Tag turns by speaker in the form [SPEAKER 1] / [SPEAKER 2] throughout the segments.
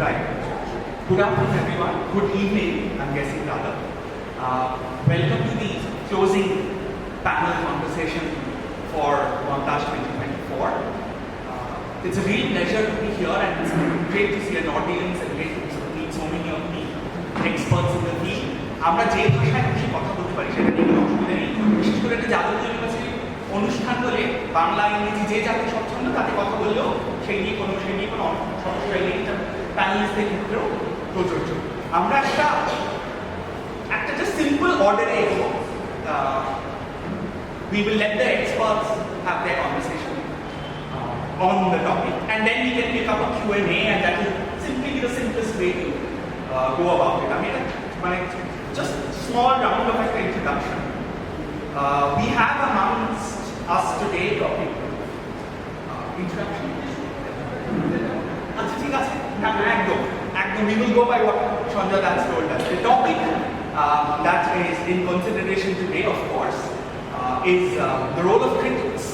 [SPEAKER 1] Right. Good afternoon, everyone. Good evening, I'm guessing rather. Welcome to the closing panel conversation for Montage 2024. It's a real pleasure to be here, and it's great to see an audience and great to meet so many of the experts in the field. আমরা যে ভাষায় খুশি কথা বলতে পারি সেটা নিয়ে কোনো অসুবিধা নেই। বিশেষ করে একটা জাতীয় ইউনিভার্সিটির অনুষ্ঠান বলে বাংলা ইংরেজি যে জাতীয় স্বচ্ছন্দ তাতে কথা বললেও সেই নিয়ে কোনো সমস্যা নেই। এটা প্যানেলিস্টদের ক্ষেত্রেও প্রযোজ্য। আমরা একটা just simple order এগো। We will let the experts have their conversation on the topic, and then we can pick up a Q&A, and that will simply be the simplest way to go about it. I mean, just small round of an introduction. We have amongst us today topic introduction. We will go by what Chandra has told us. The topic that is in consideration today, of course, is the role of critics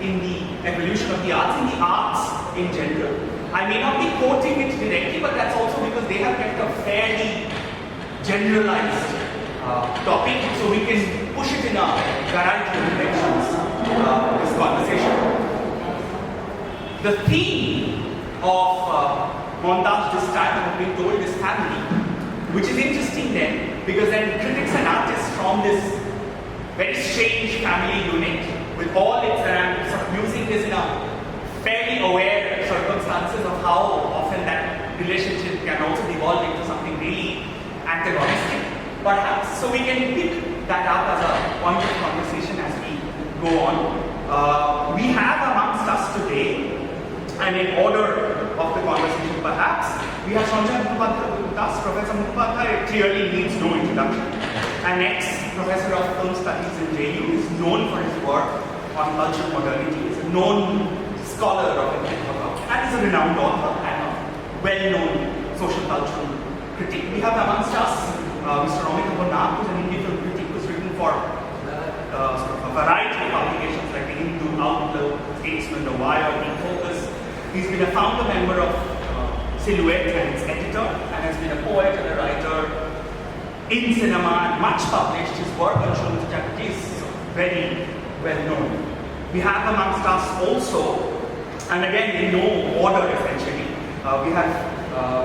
[SPEAKER 1] in the evolution of the arts in general. I may not be quoting it directly, but that's also because they have kept a fairly generalized topic, so we can push it in a variety of directions, this conversation. The theme of Montage this time, I have been told, is family, which is interesting then, because then critics and artists form this very strange family unit with all its, and I'm sort of using this in a fairly aware circumstances of how often that relationship can also evolve into something really antagonistic, perhaps. So we can pick that up as a point of conversation as we go on. We have amongst us today, and in order of the conversation perhaps, we have Sanjay Mukhopadhyay with us. Professor Mukhopadhyay clearly needs no introduction. An ex-professor of film studies in JU, is known for his work on cultural modernity, is a known scholar of Indian culture, and is a renowned author and a well-known social cultural critic. We have amongst us Mr. Amit Nath, who is an Indian film critic who has written for sort of a variety of publications like the Hindu, Outlook, Statesman, The Wire, In Focus. He's been a founder member of Silhouette and its editor, and has been a poet and a writer in cinema and much published. His work on Shomit Chatterjee is very well known. We have amongst us also, and again in no order essentially, we have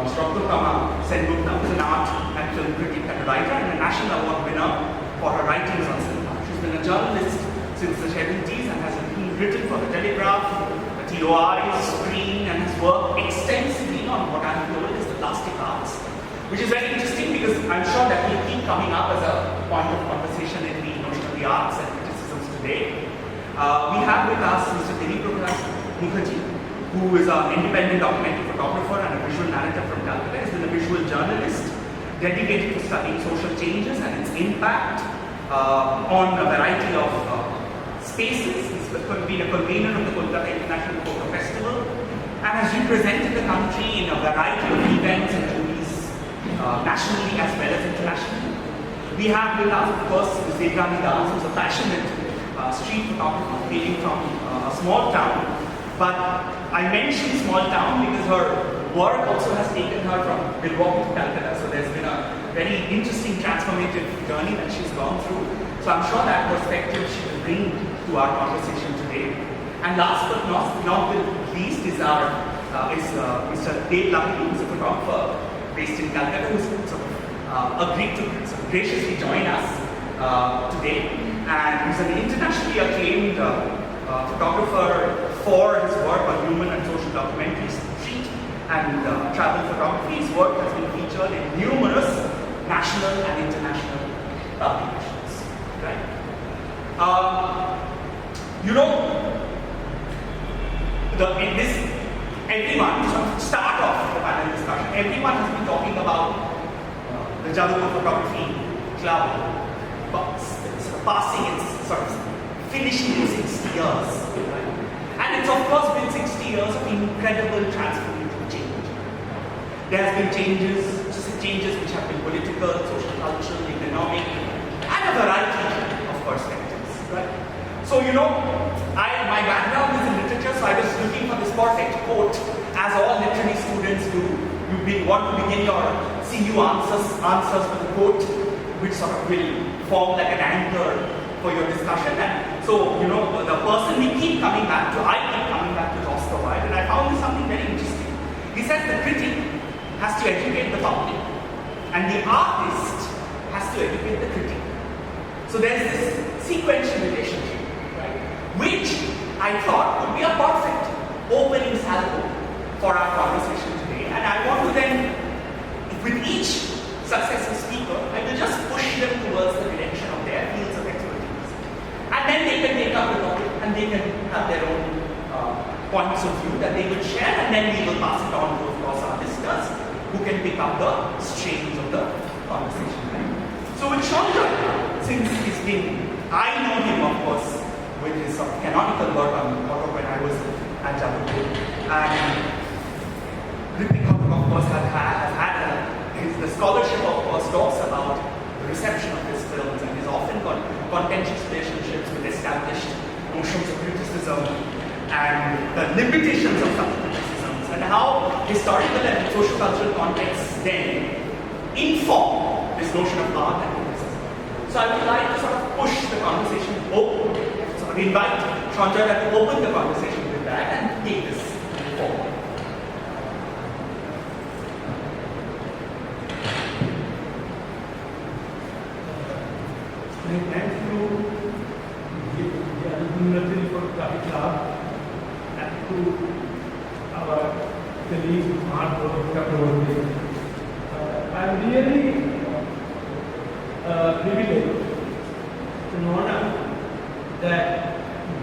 [SPEAKER 1] Mr. Abdul Kama Sengupta, who is an art and film critic and a writer and a national award winner for her writings on cinema. She's been a journalist since the 70s and has written for The Telegraph, the TOI, Screen, and has worked extensively on what I'm told is the plastic arts, which is very interesting because I'm sure that will keep coming up as a point of conversation in the notion of the arts and criticisms today. We have with us Mr. Deviprakash Mukherjee, who is an independent documentary photographer and a visual narrator from Calcutta. He's been a visual journalist dedicated to studying social changes and its impact on a variety of spaces. He's been a convener of the Kolkata International Photo Festival and has represented the country in a variety of events and movies, nationally as well as internationally. We have with us, of course, Ms. Devrani Das, who's a passionate street photographer hailing from a small town. But I mention small town because her work also has taken her from Milwaukee to Calcutta. So there's been a very interesting transformative journey that she's gone through. So I'm sure that perspective she will bring to our conversation today. And last but not least is Mr. Dave Luckey, who's a photographer based in Calcutta, who's sort of agreed to sort of graciously join us today. And he's an internationally acclaimed photographer for his work on human and social documentaries, street and travel photography. His work has been featured in numerous national and international publications. Right? Everyone, to start off the panel discussion, everyone has been talking about the Jaduko Photography Club passing its sort of finishing in 60 years. Right? And it's of course been 60 years of incredible transformative change. There has been changes which have been political, social, cultural, economic, and a variety of perspectives. Right? So my background is in literature, so I was looking for this perfect quote, as all literary students do. want to begin your CU answers for the quote, which sort of will form like an anchor for your discussion. And so, the person we keep coming back to, I keep coming back to Oscar Wilde, and I found something very interesting. He says the critic has to educate the public, and the artist has to educate the critic. So there's this sequential relationship, right, which I thought would be a perfect opening salvo for our conversation today. And I want to then, with each successive speaker, I will just push them towards the direction of their fields of expertise. And then they can take up the topic and they can have their own points of view that they will share, and then we will pass it on to, of course, our listeners who can pick up the strains of the conversation. Right? So with Chandra, since he's been, I know him, of course, with his sort of canonical work on auto when I was at Jabalpur. And Ritik, of course, has had the scholarship, of course, talks about the reception of his films and is often got contentious relationships with established notions of criticism and the limitations of such criticisms and how historical and socio-cultural contexts then inform this notion of art and criticism. So I would like to sort of push the conversation open, sort of invite Chandra to open the conversation with that and take this forward.
[SPEAKER 2] Thank you, the University for Traffic Club, and to our colleague Mark Chakraborty. I am really privileged and honor that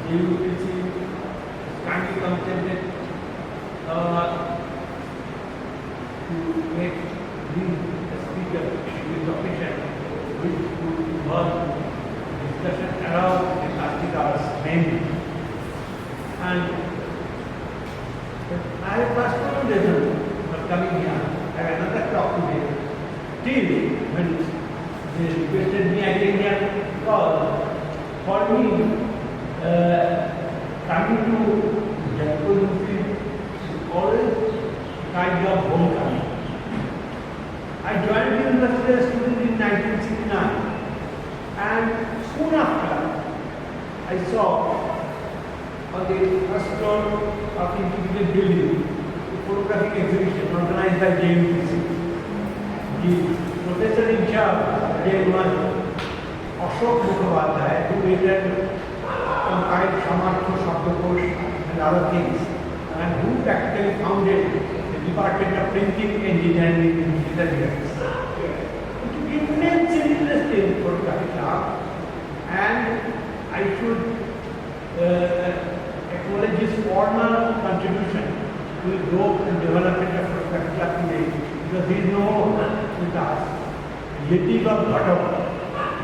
[SPEAKER 2] the UPC kindly consented to make me a speaker in the occasion, which would involve discussion around the plastic arts mainly. And I have personal reason for coming here. I have another talk today. Till when they requested me, I came here because for me, coming to Jaipur is always kind of homecoming. I joined the university as a student in 1969, and soon after I saw on the first floor of the integrated building a photographic exhibition organized by JUPC. The professor in charge then was Ashok Mukhopadhyay, who later compiled Samartha Shabdakosh and other things, and who practically founded the Department of Printing and Designing in later years. It took immense interest in photographic art, and I should acknowledge his formal contribution to the growth and development of photographic art today, because he is no more with us. Yativ of Bhattav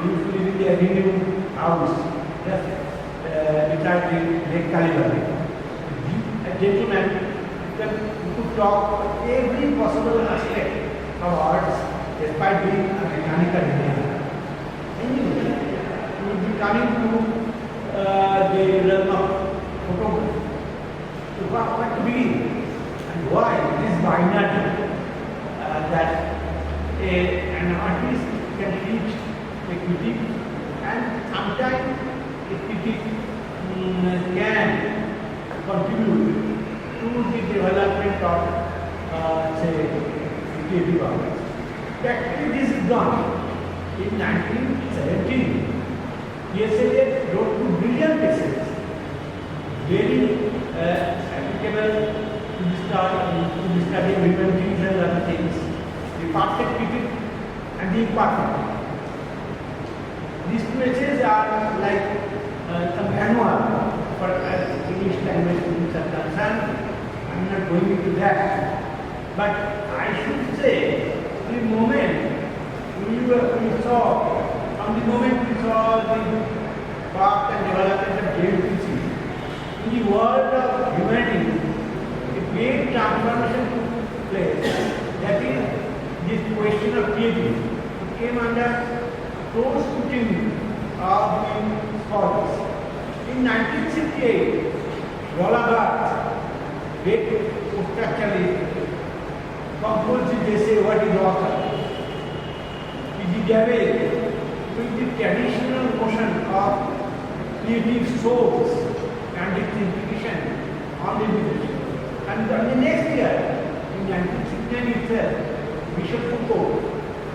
[SPEAKER 2] used to live in the Avenue house just beside the Lake Kalibari. A gentleman who could talk about every possible aspect of arts despite being a mechanical engineer. Anyway, he would be coming to the realm of photography. So what to begin and why it is binary that an artist can teach a critic, and sometimes a critic can contribute to the development of, say, creative arts. Actually, this is done. In 1917, PSLF wrote two brilliant essays, very applicable to the study of human beings and other things, the perfect critic and the imperfect. These two essays are like some manual for English language students are concerned. I am not going into that. But I should say, the moment we saw, from the moment we saw the path and development of JUPC, in the world of humanity, a great transformation took place. That is, this question of creativity. It came under close scrutiny of the scholars. In 1968, Rolla Barthes, great structuralist, compulsory, they say, what is author? Is it away with the traditional notion of creative source and its implication on the individual? And the next year, in 1969 itself, Bishop Foucault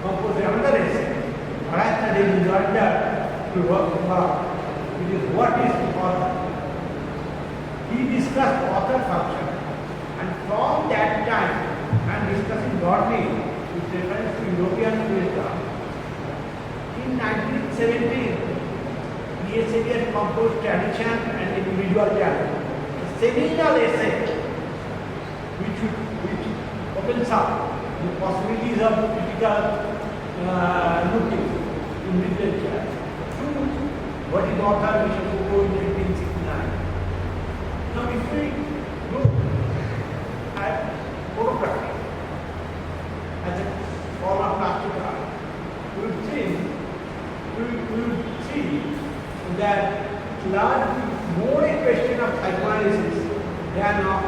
[SPEAKER 2] composed another essay, perhaps that is in order to work about. It is what is author. He discussed author function, and from that time, I am discussing broadly with reference to European wisdom. In 1917, E.S. Eliot composed Tradition and Individual Talent, a seminal essay which opens up the possibilities of critical looking in literature. What is author Bishop Foucault in 1969? Now, if we look at photography as a form of plastic art, we would see that it's largely more a question of psychoanalysis than of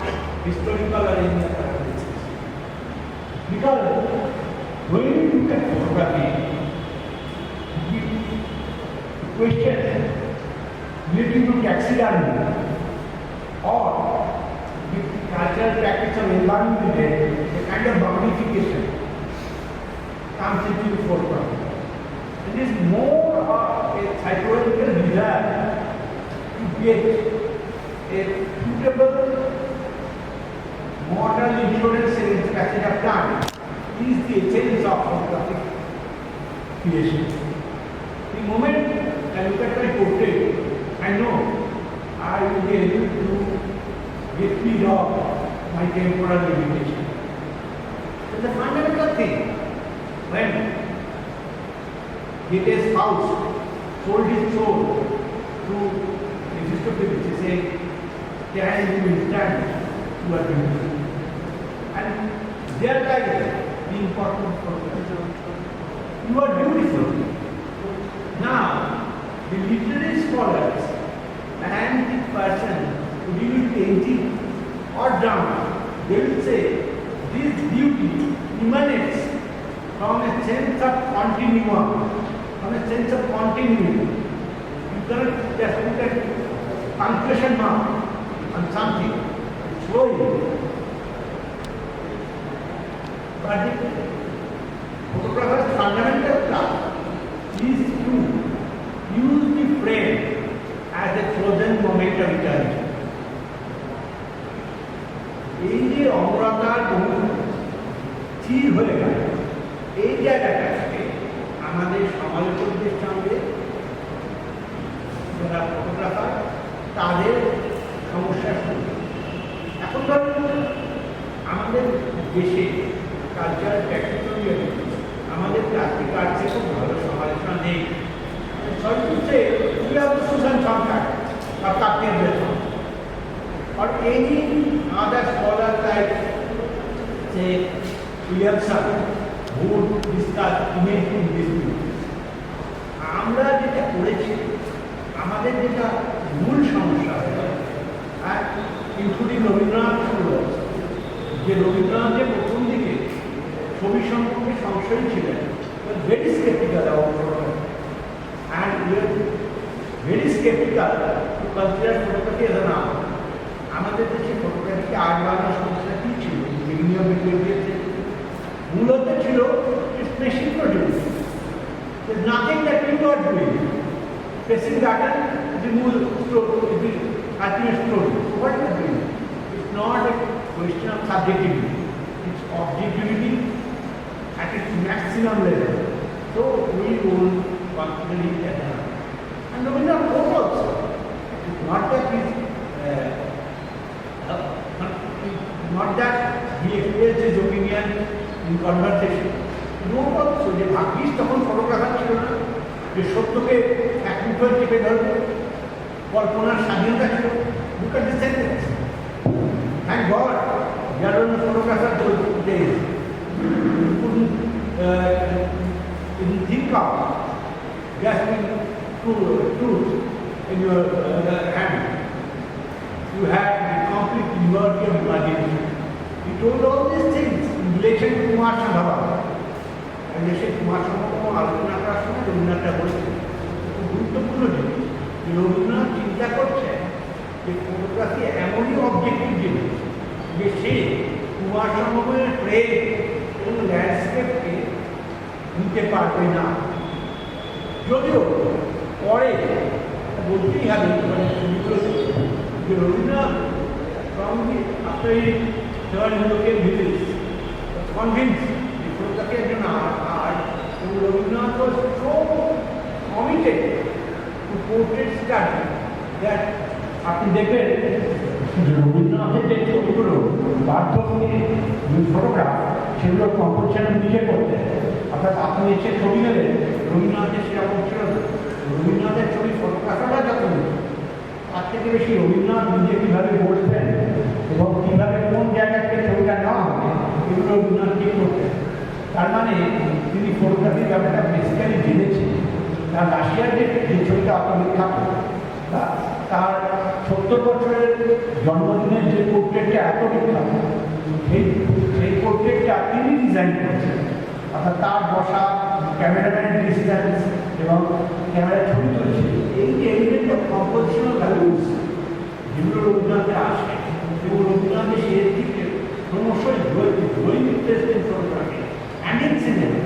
[SPEAKER 2] historical or any other analysis. Because when you look at photography, the question relating to taxidermy or the cultural practice of environment, a kind of mummification comes into the photograph. It is more of a psychological desire to get a suitable moral insurance in the passage of time is the essence of photographic creation. The moment I look at my portrait, I know I will be able to get rid of my temporal limitation. So the fundamental thing, when Goethe's Faust sold his soul to Mephistopheles, he said, "Can you understand? You are beautiful." And there lies the important problem. You are beautiful. Now, the literary scholars and the person who deal with painting or drama, they will say this beauty emanates from a sense of continuum, from a sense of continuity. You cannot just put a punctuation mark on something, slowly. But the photographer's fundamental task is to use the frame as a frozen moment of eternity. এই যে অমরতার স্থির হয়ে গেল, এই জায়গাটাকে আমাদের সমালোচকদের সঙ্গে যারা ফটোগ্রাফার তাদের সমস্যার সঙ্গে এখন ধরুন আমাদের দেশে কালচারাল প্র্যাকটিক্যাল আমাদের প্লাস্টিক আর্টসে খুব ভালো সমালোচনা নেই। সবচেয়ে we have to do some contact or captain method or any other scholar like say Williamson who discuss image in dispute. আমরা যেটা করেছি আমাদের যেটা মূল সমস্যা আর ইনক্লুডিং রবীন্দ্রনাথ যে রবীন্দ্রনাথ যে প্রথম দিকে ছবি সম্পর্কে সংশয়ী ছিলেন, very sceptical and we are very skeptical to consider photography as an art. আমাদের দেশে ফটোগ্রাফিকে আর্ট বানানোর সমস্যা কি ছিল? বিভিন্ন বিক্রিয়াতে মূলত ছিল special produce. There's nothing that we are doing. Pressing button is the মূল story, is the ultimate story. So what we are doing? It's not a question of subjectivity. It's objectivity at its maximum level. So we will consider it as an art. And Rabindranath wrote also. It's not that not that he expressed his opinion in conversation. He wrote also যে ভাগ্যিস তখন photographer ছিল না, যে সত্যকে এক মুঠোয় চেপে ধরবে, কল্পনার স্বাধীনতা ছিল। Look at the sentence. Thank God there were no photographers those days. You couldn't think of grasping truth in your hand. You had the complete liberty of imagination. He told all these things ইংলিশে কুমার সম্ভবা ইংলিশে কুমার সম্ভব আলোচনা করার সময় রবীন্দ্রনাথটা বলেছেন খুব গুরুত্বপূর্ণ জিনিস যে রবীন্দ্রনাথ চিন্তা করছে যে ফটোগ্রাফি এমনই অবজেক্টিভ জিনিস যে সে কুমার সম্ভবের প্রেম এবং ল্যান্ডস্কেপকে নিতে পারবে না। যদিও পরে বলতেই হবে যে Rabindranath strongly after he turned European village was convinced that photography as an art and Rabindranath was so committed to portrait study that আপনি দেখবেন যে রবীন্দ্রনাথের যে ছবিগুলো বার্ধক্যে ফটোগ্রাফ সেগুলো কম্পোজিশন নিজে করতেন। অর্থাৎ আপনি এসে ছবি নেবেন রবীন্দ্রনাথের সেরকম ছিল না। রবীন্দ্রনাথের ছবি ফটোগ্রাফাররা যখন তার থেকে বেশি রবীন্দ্রনাথ নিজে কীভাবে বসবেন এবং কীভাবে কোন জায়গা থেকে ছবিটা নেওয়া হবে এগুলো রবীন্দ্রনাথ ঠিক করতেন। তার মানে তিনি ফটোগ্রাফির ব্যাপারটা বেসিক্যালি জেনেছেন। তার রাশিয়ার যে ছবিটা অপবিখ্যাত তার 70 বছরের জন্মদিনের যে পোর্ট্রেটটা এত বিখ্যাত সেই পোর্ট্রেটটা তিনি ডিজাইন করেছেন। অর্থাৎ তার বসা ক্যামেরাম্যানের ডিস্টেন্স এবং ক্যামেরায় ছবি তুলেছে এই যে এলিমেন্ট অফ কম্পোজিশনাল ভ্যালুস যেগুলো রবীন্দ্রনাথে আসে এবং রবীন্দ্রনাথের সেই দিকে ক্রমশই growing interest in photography and in cinema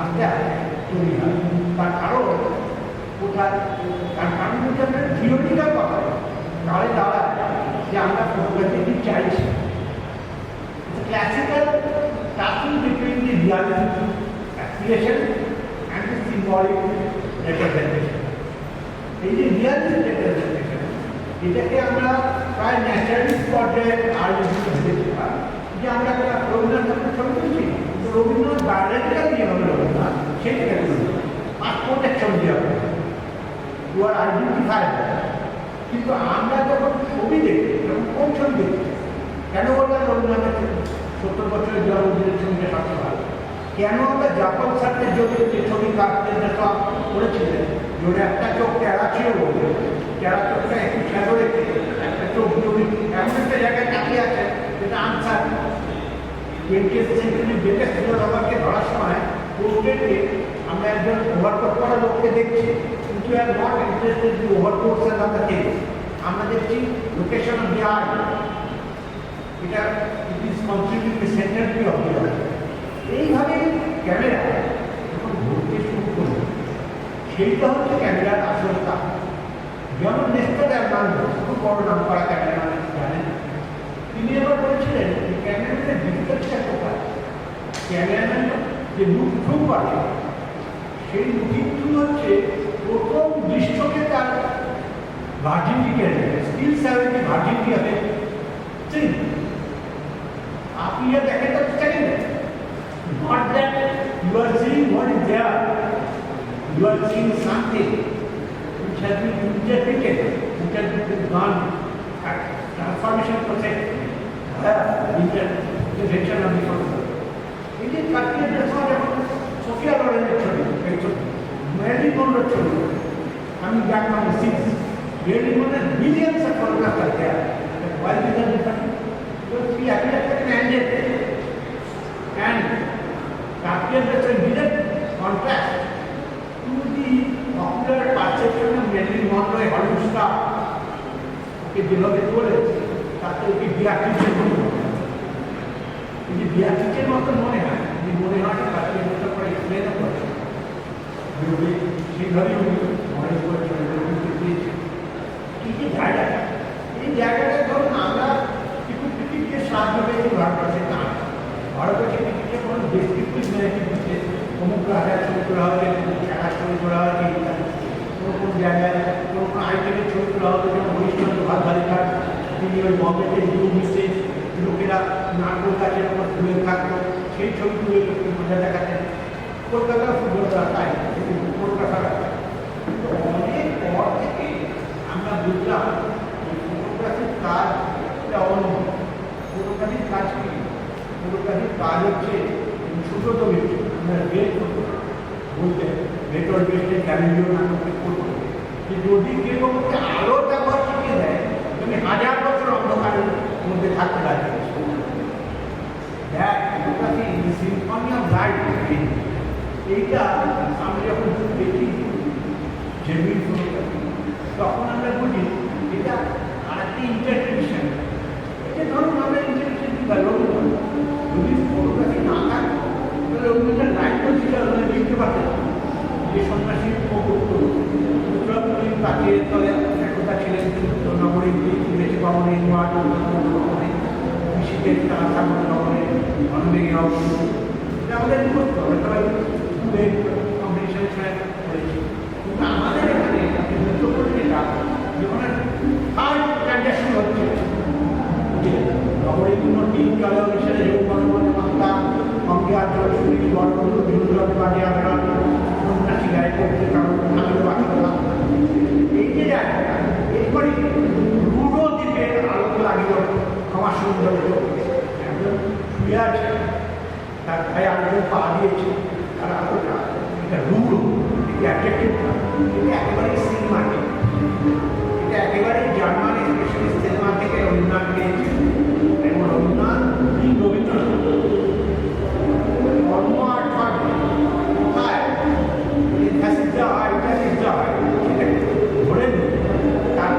[SPEAKER 2] আস্তে আস্তে তৈরি হয়। তার কারণ কোথায় তার কারণ হচ্ছে আপনার থিওরিটিক্যাল কথা তাহলে দাঁড়ায় যে আমরা ফটোগ্রাফি কি চাইছি classical touching between the reality aspiration and the symbolic representation. এই যে রিয়ালিস্টিক রিপ্রেজেন্টেশন এটাকে আমরা প্রায় ন্যাচারালিস্ট পর্যায়ে আর দেখছিলাম যে আমরা রবীন্দ্রনাথ ছবি তুলছি রবীন্দ্রনাথ বায়োলজিক্যাল যে হবে রবীন্দ্রনাথ সেটাকে পাসপোর্টের ছবি হবে ইউ আর আইডেন্টিফাইড। কিন্তু আমরা যখন ছবি দেখি যখন কোন ছবি দেখি কেন বললাম রবীন্দ্রনাথের 70 বছরের জন্মদিনের ছবিটা সবচেয়ে ভালো কেন আমরা জাপান সাথের জন্য যে ছবি কাটতে যেটা করেছিলেন জোরে একটা চোখ টেরা ছিল বলে টেরা চোখটা একটু শ্যাডো রেখে একটা চোখ জমি এমন একটা জায়গায় তাকিয়ে আছে যেটা আনসার 20th সেঞ্চুরি ব্রিটিশ ফটোগ্রাফারকে ধরার সময় পোর্ট্রেটে আমরা একজন ওভারকোট করা লোককে দেখছি কিন্তু আর not interested in overcoats and other things. আমরা দেখছি লোকেশন অফ দি আর্ট এটা ইট ইজ কনস্টিটিউটিং দ্য সেন্টারটি অফ দি আর্ট। এইভাবে ক্যামেরা যখন ঘুরতে শুরু করবে সেইটা হচ্ছে ক্যামেরার আসল কাজ। যেমন নেস্টার খুব বড় নাম করা ক্যামেরাম্যান জানেন তিনি এবার বলেছিলেন যে ক্যামেরাম্যানের ডিফেক্টটা কোথায় ক্যামেরাম্যান যে লুক থ্রু করে সেই লুকিং থ্রু হচ্ছে প্রথম দৃশ্যকে তার ভার্জিনটিকে স্টিল সেভেন্টি ভার্জিনটি হবে ঠিক আপনি দেখেন তো second not that you are seeing what is there, you are seeing something which has been interpreted, which has been gone at transformation process, intervention of the photograph. It is particularly Sophia Loren ছবি Marilyn Monroe ছবি coming back from the 6 Marilyn Monroe millions of photographs are there. Why is that different? Because we appear like an angel and appear as a direct contrast to the popular perception of Marilyn Monroe, a Hollywood star. Okay, যেভাবে বলেছে তাতে ওকে বিয়াট্রিসের মতো এই যে বিয়াট্রিসের মতো মনে হয় যে মনে হয় তাকে মতো করে এক্সপ্লেনও করে সেইভাবেই উনি মনে করেছেন দিয়েছে কী কী জায়গা এই জায়গাটা ধরুন আমরা কিছু টিকিটকে সাহায্য পেয়েছি ভারতবর্ষে না ভারতবর্ষে টিকিটে কোনো ডেসক্রিপটিভ নেগেটিভ দিচ্ছে অমুক রাজার ছবি তোলা হবে খেলার ছবি তোলা হবে ইত্যাদি কোনো কোন জায়গায় কোনো কোনো আইটেমের ছবি তোলা হবে যেমন হরিশ্চন্দ্র ভারদ্বারিকার তিনি ওই বম্বেতে নিউ মিসে লোকেরা নারকোল গাছের উপর ধুয়ে থাকতো সেই ছবি তুলে মজা দেখাতেন কলকাতার ফুটবলরা তাই কলকাতার অনেক পর থেকে আমরা বুঝলাম ফটোগ্রাফির কাজ এটা অন্য ফটোগ্রাফির কাজ কি ফটোগ্রাফির কাজ হচ্ছে সুব্রত মিত্র আমরা বের করবো বলতে ভেতর বেসে ক্যামেরিও নাটকে করবো যে যদি কেউ আমাকে আলোর ব্যবহার শিখিয়ে দেয় আমি 1000 বছর অন্ধকারের মধ্যে থাকতে পারি দেখ ফটোগ্রাফি সিম্ফনি অফ লাইট। এইটা আমরা যখন দেখি জেনুইন ফটোগ্রাফি, তখন আমরা বুঝি এটা আরেকটি ইন্টারপ্রিটেশন। এটা ধরুন আমরা ইন্টারপ্রিটেশন কি রবীন্দ্র, যদি ফটোগ্রাফি না থাকে তাহলে রবীন্দ্রের লাইট বলছিল লিখতে পারতেন যে সন্ন্যাসী তাকে তলে একতা ছিলেন নগরী বেশি ভবনে কৃষিতে তারা নগরে অন্যদিকে আমাদের করতে হবে, তারা কম্পিটিশন ছেড়ে করেছি। কিন্তু আমাদের এখানে যেটা যখন থার্ড ট্রানজ্যাকশন হচ্ছে নগরীর কোনো টিম চলে অনুসারে যৌবনে মাত্রা অঙ্গে আচরণ শুনি বড় বিরোধী বাড়ি আমরা সন্ন্যাসী গায়ে করতে কারণ আমাদের বাচ্চারা এই যে জায়গাটা এরপরে রুডো দ্বীপের আলোকে লাগিল আমার সুন্দর একজন শুয়ে আছে, তার গায়ে আলোকে পা দিয়েছে, তার আলোটা এটা রুডো, এটা অ্যাট্রাক্টিভ, এটা একেবারে সিনেমাটিক, এটা একেবারে জার্মান স্পেশালিস্ট সিনেমা থেকে রবীন্দ্রনাথ পেয়েছে। এবং রবীন্দ্রনাথ রবীন্দ্রনাথ কর্ম আর কোথায় ঐতিহাসিক যা হয় ঐতিহাসিক যা হয় সেটাকে ধরে নিই তার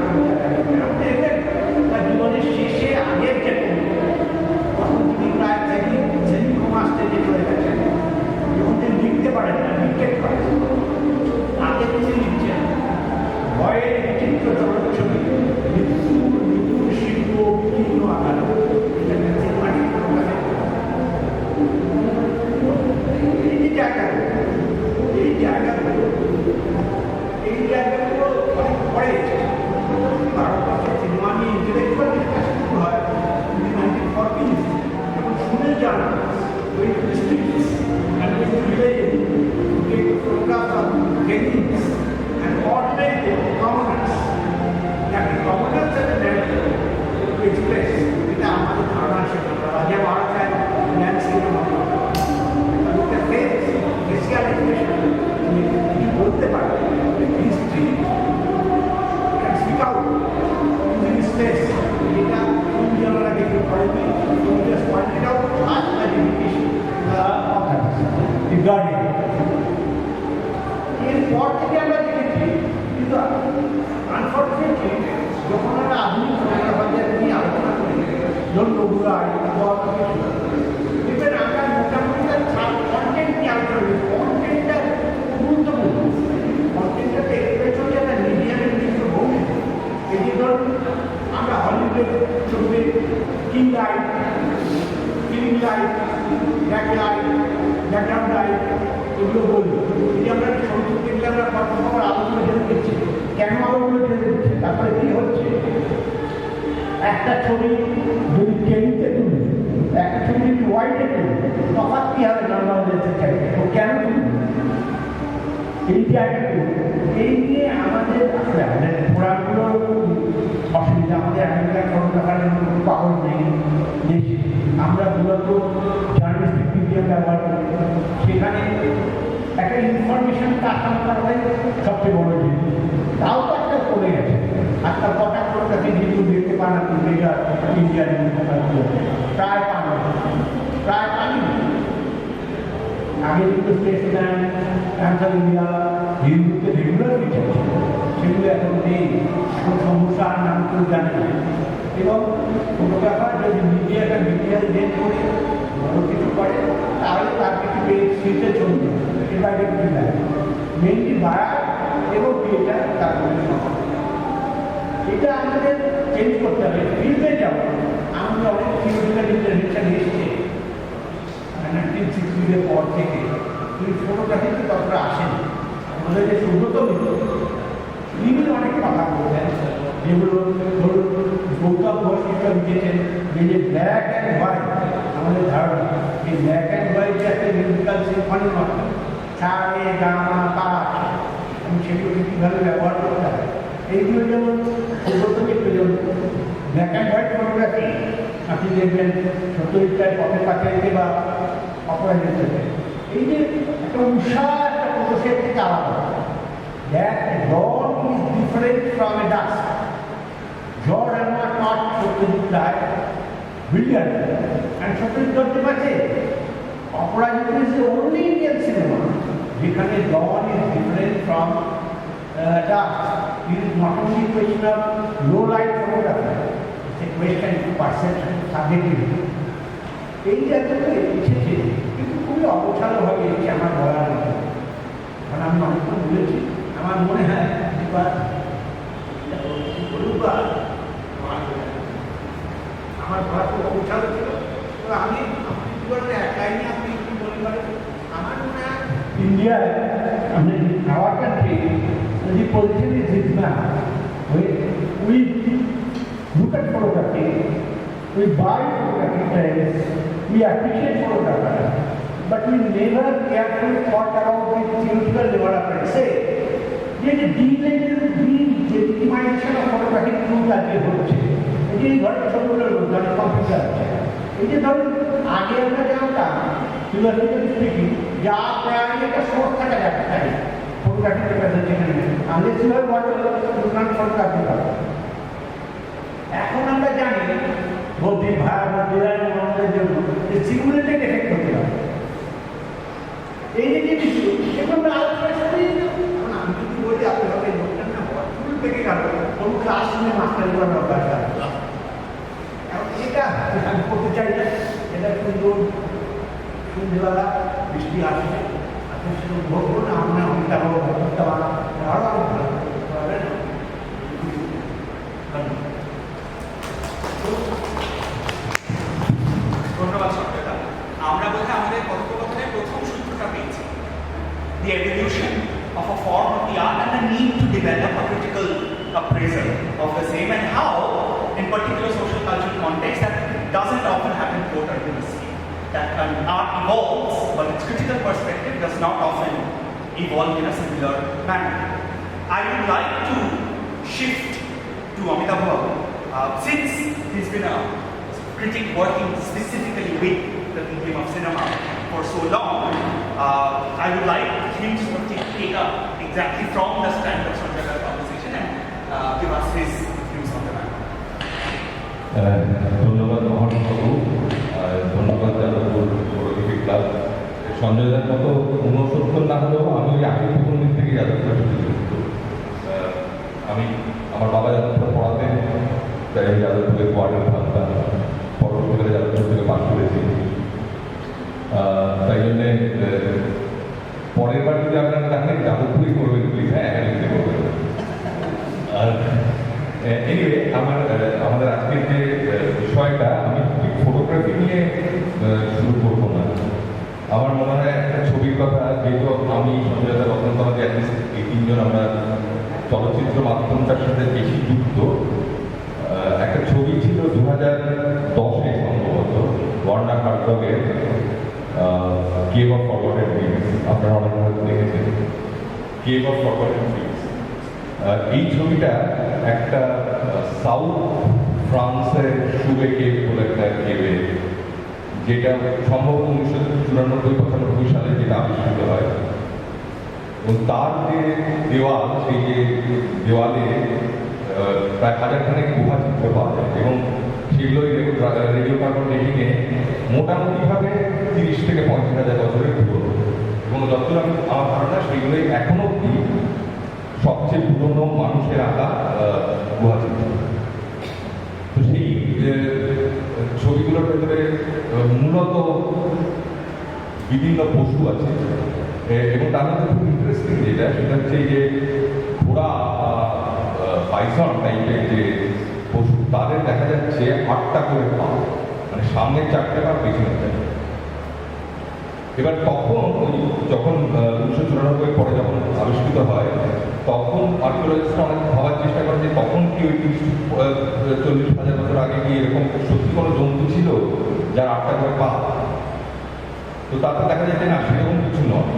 [SPEAKER 2] তার জীবনের শেষে আগের যে তখন তিনি প্রায় শ্রেণী কমা স্টেজে চলে গেছেন, যখন তিনি লিখতে পারেন না, ডিক্টেট করেন, আগে তিনি লিখছেন ভয়ের বিচিত্র জনচ্ছবি মৃত্যুর শিল্প বিভিন্ন আকার এই জায়গাগুলো অনেক পরে ভারতবর্ষের সিনেমা নিয়ে ইন্টেলেকচুয়াল ডিসকাশন হয় 1940 যখন শুনে যান ওই districts and with villages to take photographs of beginnings and portray the commoners, that the commoners are the narrative to express এটা আমাদের ধারণা সেটা রাজা মহারাজ ল্যান্ডস্কেপ ফেসিয়াল এক্সপ্রেশন তুমি বলতে পারো history can speak out in this space. এটা তুমি আমরা দেখতে পারবে, তুমি জাস্ট পয়েন্টেড আউট আজ দ্য ডেডিকেশন রিগার্ডিং। এরপর থেকে আমরা দেখেছি, কিন্তু আনফর্চুনেটলি যখন আমরা আধুনিক ফটোগ্রাফারদের নিয়ে আলোচনা করি, যখন বগুড়া দেখবেন আমরা মোটামুটি তার কন্টেন্ট নিয়ে আলোচনা করি। কন্টেন্টটা গুরুত্বপূর্ণ, কন্টেন্টটাতে এক্সপ্রেস হচ্ছে একটা মিডিয়ামের নিজস্ব ভূমিকা। এই যে ধরুন আমরা হলিউডের ছবিতে king light, film light, background light এগুলো বলি। এই যে আমরা ছবি দেখলে আমরা খবর আলোগুলো জেনে দিচ্ছি, কেন আলোগুলো জেনে দিচ্ছে, তারপরে কী হচ্ছে একটা ছবি যদি টেলিতে তুলি, একটা ছবি যদি ওয়াইডে তুলি, তফাৎ কী হবে নর্মাল লেন্সের চাই ও কেন তুলি এই জায়গাগুলো এই নিয়ে আমাদের আসলে আমাদের ঘোরাগুলো অসুবিধা। আমাদের এখনকার ফটোগ্রাফারের মতো পাওয়ার নেই দেশে, আমরা মূলত জার্নালিস্টিক মিডিয়াম ব্যবহার করি, সেখানে একটা ইনফরমেশন কাঠামো করাটাই সবচেয়ে বড় জিনিস। তাও তো একটা কমে গেছে, আজকাল কটা ফটোগ্রাফি যেগুলো দেখতে পান আপনি মেজর ইন্ডিয়ান প্রায় পানি আগে কিন্তু স্পেসম্যান ক্যান্সার ইন্ডিয়া হিন্দুকে রেগুলার ফিচার সেগুলো এখন নেই, এখন সমস্যা নাম কেউ জানে না। এবং ফটোগ্রাফার যদি মিডিয়াটা মিডিয়াল ডেট করে বড় কিছু করে তাহলে তার কিছু সিটে চলবে, এটা আগে কিছু দেয় মেনলি বায়ার এবং ক্রিয়েটার তার মধ্যে সমস্যা। এটা আমাদের চেঞ্জ করতে হবে। ফিল্মে যেমন আমাদের অনেক থিওরিক্যাল ইন্টারভেনশন এসছে 1960 পর থেকে, কিন্তু ফটোগ্রাফিতে ততটা আসেনি। আমাদের যে সুব্রত মিত্র তিনি অনেক কথা বলতেন, যেগুলো ধরুন গৌতম ঘোষ যেটা লিখেছেন যে ব্ল্যাক অ্যান্ড হোয়াইট আমাদের ধারণা, এই ব্ল্যাক অ্যান্ড হোয়াইট যে একটা মিউজিক্যাল সিম্ফনির মতো সারে গামা তারা, এবং সেগুলোকে কীভাবে ব্যবহার করতে হয় এইগুলো যেমন সুব্রত মিত্র যেমন ব্ল্যাক অ্যান্ড হোয়াইট ফটোগ্রাফি আপনি দেখবেন সত্যজিৎটায় পথের পাখিতে বা অপরাজিত, এই যে একটা উৎসাহ একটা প্রদর্শের থেকে আলাদা। That dawn is different from a dusk. George had not taught Satyajit Ray brilliant, and Satyajit got the message. Opera is the only Indian cinema যেখানে dawn is different from dusk. It is not only a question of low light photography, it's a question of perception, subjectivity. এই জায়গাটা এসেছে কিন্তু খুবই অগোছালোভাবে এসেছে আমার বলার মতো, কারণ আমি অনেকক্ষণ বলেছি। আমার মনে হয় এবার আমার বলা খুব অগোছালো ছিল, তো আমি একাই নিয়ে আপনি কি বলতে পারেন। আমার মনে হয় ইন্ডিয়ায় our country, the position is this man. We look at photography, we buy photography trends, we appreciate photography, but we never carefully thought about the theoretical development. Say, the de-legitimization of photographic tools আজকে হচ্ছে, এটি এই ঘরে ছোটগুলো লোকজনের computer আছে। এই যে ধরুন আগে আমরা জানতাম ফিলোসফিক্যালি স্পিকিং, যা প্রায় একটা সোর্স থাকা যাবে তাই ফটোগ্রাফি যেখানে unless you have what photography হবে। এখন আমরা জানি বৌদ্ধিক ভাড়ার জন্য যে সিমুলেটেড এফেক্ট হতে হবে। এই যে জিনিস এখন আমরা আলোচনা করি, এখন আমি যদি বলি আপনি হবে লোকটা না স্কুল থেকে গেল কোন ক্লাসরুমে মাস্টারি করার অভ্যাস আছে, এখন এটা আমি করতে চাই না। এটা সুন্দর সন্ধ্যেবেলা বৃষ্টি আসছে, আপনি শুধু ভোগ করুন, আপনার অনেকটা বড় করতে পারেন, আরও অনেক ভালো করতে পারবেন।
[SPEAKER 1] ধন্যবাদ সত্যতা। আমরা বোধহয় আমাদের কথোপকথনের প্রথম সূত্রটা পেয়েছি, the evolution of a form of the art and the need to develop a critical appraisal of the same, and how in particular social cultural context that doesn't often happen quote-unquote, that art evolves but its critical perspective does not often evolve in a similar manner. I would like to shift to Amitabh Babu. Since he's been a critic working specifically with the medium of cinema for so long, I would like him to sort of take up exactly from the stand of Sanjay's conversation and give us his views on the matter.
[SPEAKER 3] ধন্যবাদ মহানবাবু, ধন্যবাদ Jadavpur photography club. সঞ্জয়দার মতো 69 না হলেও আমি ওই আগে প্রথম দিন থেকে যাদবপুর যুক্ত। আমি আমার বাবা যাদবপুর পড়াতেন, তাই আমি যাদবপুরের কোয়ার্টার ভাবতাম, পরবর্তীকালে যাদবপুর থেকে পাশ করেছি। তাই জন্যে পরের বার যদি আপনারা দেখেন যাদবপুরই করবেন প্লিজ, হ্যাঁ একাডেমিতে করবেন। আর এনিওয়ে আমাদের আজকের যে বিষয়টা, আমি ফটোগ্রাফি নিয়ে শুরু করবো না। আমার মনে হয় একটা ছবির কথা, যেহেতু আমি সঞ্জয়দা রত্নতলাতে এই তিনজন আমরা চলচ্চিত্র মাধ্যমটার সাথে বেশি যুক্ত। একটা ছবি ছিল 2010-এ সম্ভবত, ওয়ার্নার হার্জগের কেভ অফ ফরগটেন ড্রিমস, আপনারা অনেক হয়তো দেখেছেন কেভ অফ ফরগটেন ড্রিমস। এই ছবিটা একটা সাউথ ফ্রান্সের সুবে কেভ বলে একটা কেভে, যেটা সম্ভবত 1994-95 সালে যেটা আবিষ্কৃত হয়, এবং তার যে দেওয়াল, সেই যে দেওয়ালে প্রায় 1000খানেক গুহা চিত্র পাওয়া যায়, এবং সেগুলোই রেডিও কার্বন ডেটিংয়ে মোটামুটিভাবে 30 থেকে 35,000 বছরের পুরনো, এবং যতদূর আমার ধারণা সেইগুলোই এখনো অব্দি সবচেয়ে পুরনো মানুষের আঁকা গুহা চিত্র। তো সেই ছবিগুলোর ভেতরে মূলত বিভিন্ন পশু আছে, এবং তার মধ্যে খুব ইন্টারেস্টিং যেটা, সেটা হচ্ছে যে ঘোড়া পাইথন টাইপের যে পশু, তাদের দেখা যাচ্ছে 8টা করে পা, মানে সামনের 4টে পা, পেছনের 4টে। এবার তখন যখন 1994 পরে যখন আবিষ্কৃত হয়, তখন আর্কিওলজিস্টরা অনেক ভাবার চেষ্টা করেন যে তখন কি ওই 40,000 বছর আগে কি এরকম সত্যি কোনো জন্তু ছিল যার 8টা করে পা। তো তাতে দেখা যায় যে না, সেরকম কিছু নয়।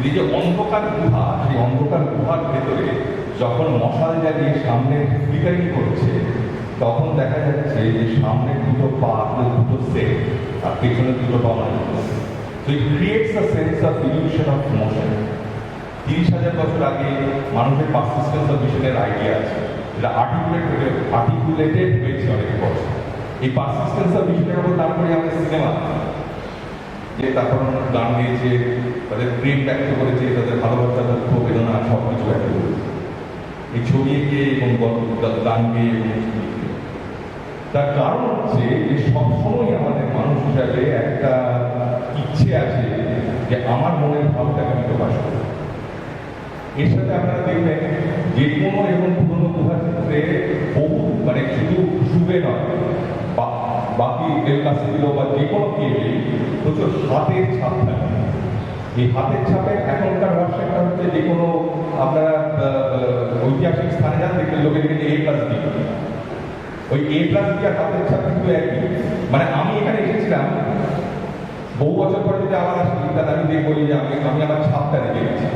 [SPEAKER 3] এই যে অন্ধকার গুহা, সেই অন্ধকার গুহার ভেতরে যখন মশাল জ্বালিয়ে সামনে ফ্লিকারিং করছে, তখন দেখা যাচ্ছে যে সামনের 2টো পা, 2টো সেট, আর পেছনের 2টো পা মানে। So it creates a sense of illusion of motion. 30,000 বছর আগে মানুষের পারসিস্টেন্স অফ ভিশনের আইডিয়া আছে, যেটা আর্টিকুলেটেড হয়েছে অনেক বছর। এই পারসিস্টেন্স অফ ভিশনের উপর তারপরে আমাদের সিনেমা, যে তারপর গান গেয়েছে, তাদের প্রেম ব্যক্ত করেছে, তাদের ভালোবাসা, দুঃখ, বেদনা সব কিছু ব্যক্ত করেছে এই ছবি এঁকে এবং গান গেয়ে এবং ছবি এঁকে। তার কারণ হচ্ছে যে সবসময় আমাদের মানুষ হিসাবে একটা ইচ্ছে আছে যে আমার মনের ভাবটাকে আমি প্রকাশ করি। এর সাথে আপনারা দেখবেন যে কোনো এবং পুরনো গুহার ক্ষেত্রে বহু মানে শুধু শুভে নয়, বাকি এলকাসিগুলো বা যে কোনো কেবলে প্রচুর হাতের ছাপ থাকে। এই হাতের ছাপের এখনকার ভাষাটা হচ্ছে যে কোনো আপনারা ঐতিহাসিক স্থানে যান দেখবেন লোকে দেখেন A+D, ওই A+D আর হাতের ছাপ কিন্তু একই। মানে আমি এখানে এসেছিলাম বহু বছর পরে যদি আবার আসি তাহলে আমি দেখবো যে আমি আমার ছাপটা রেখে গেছি।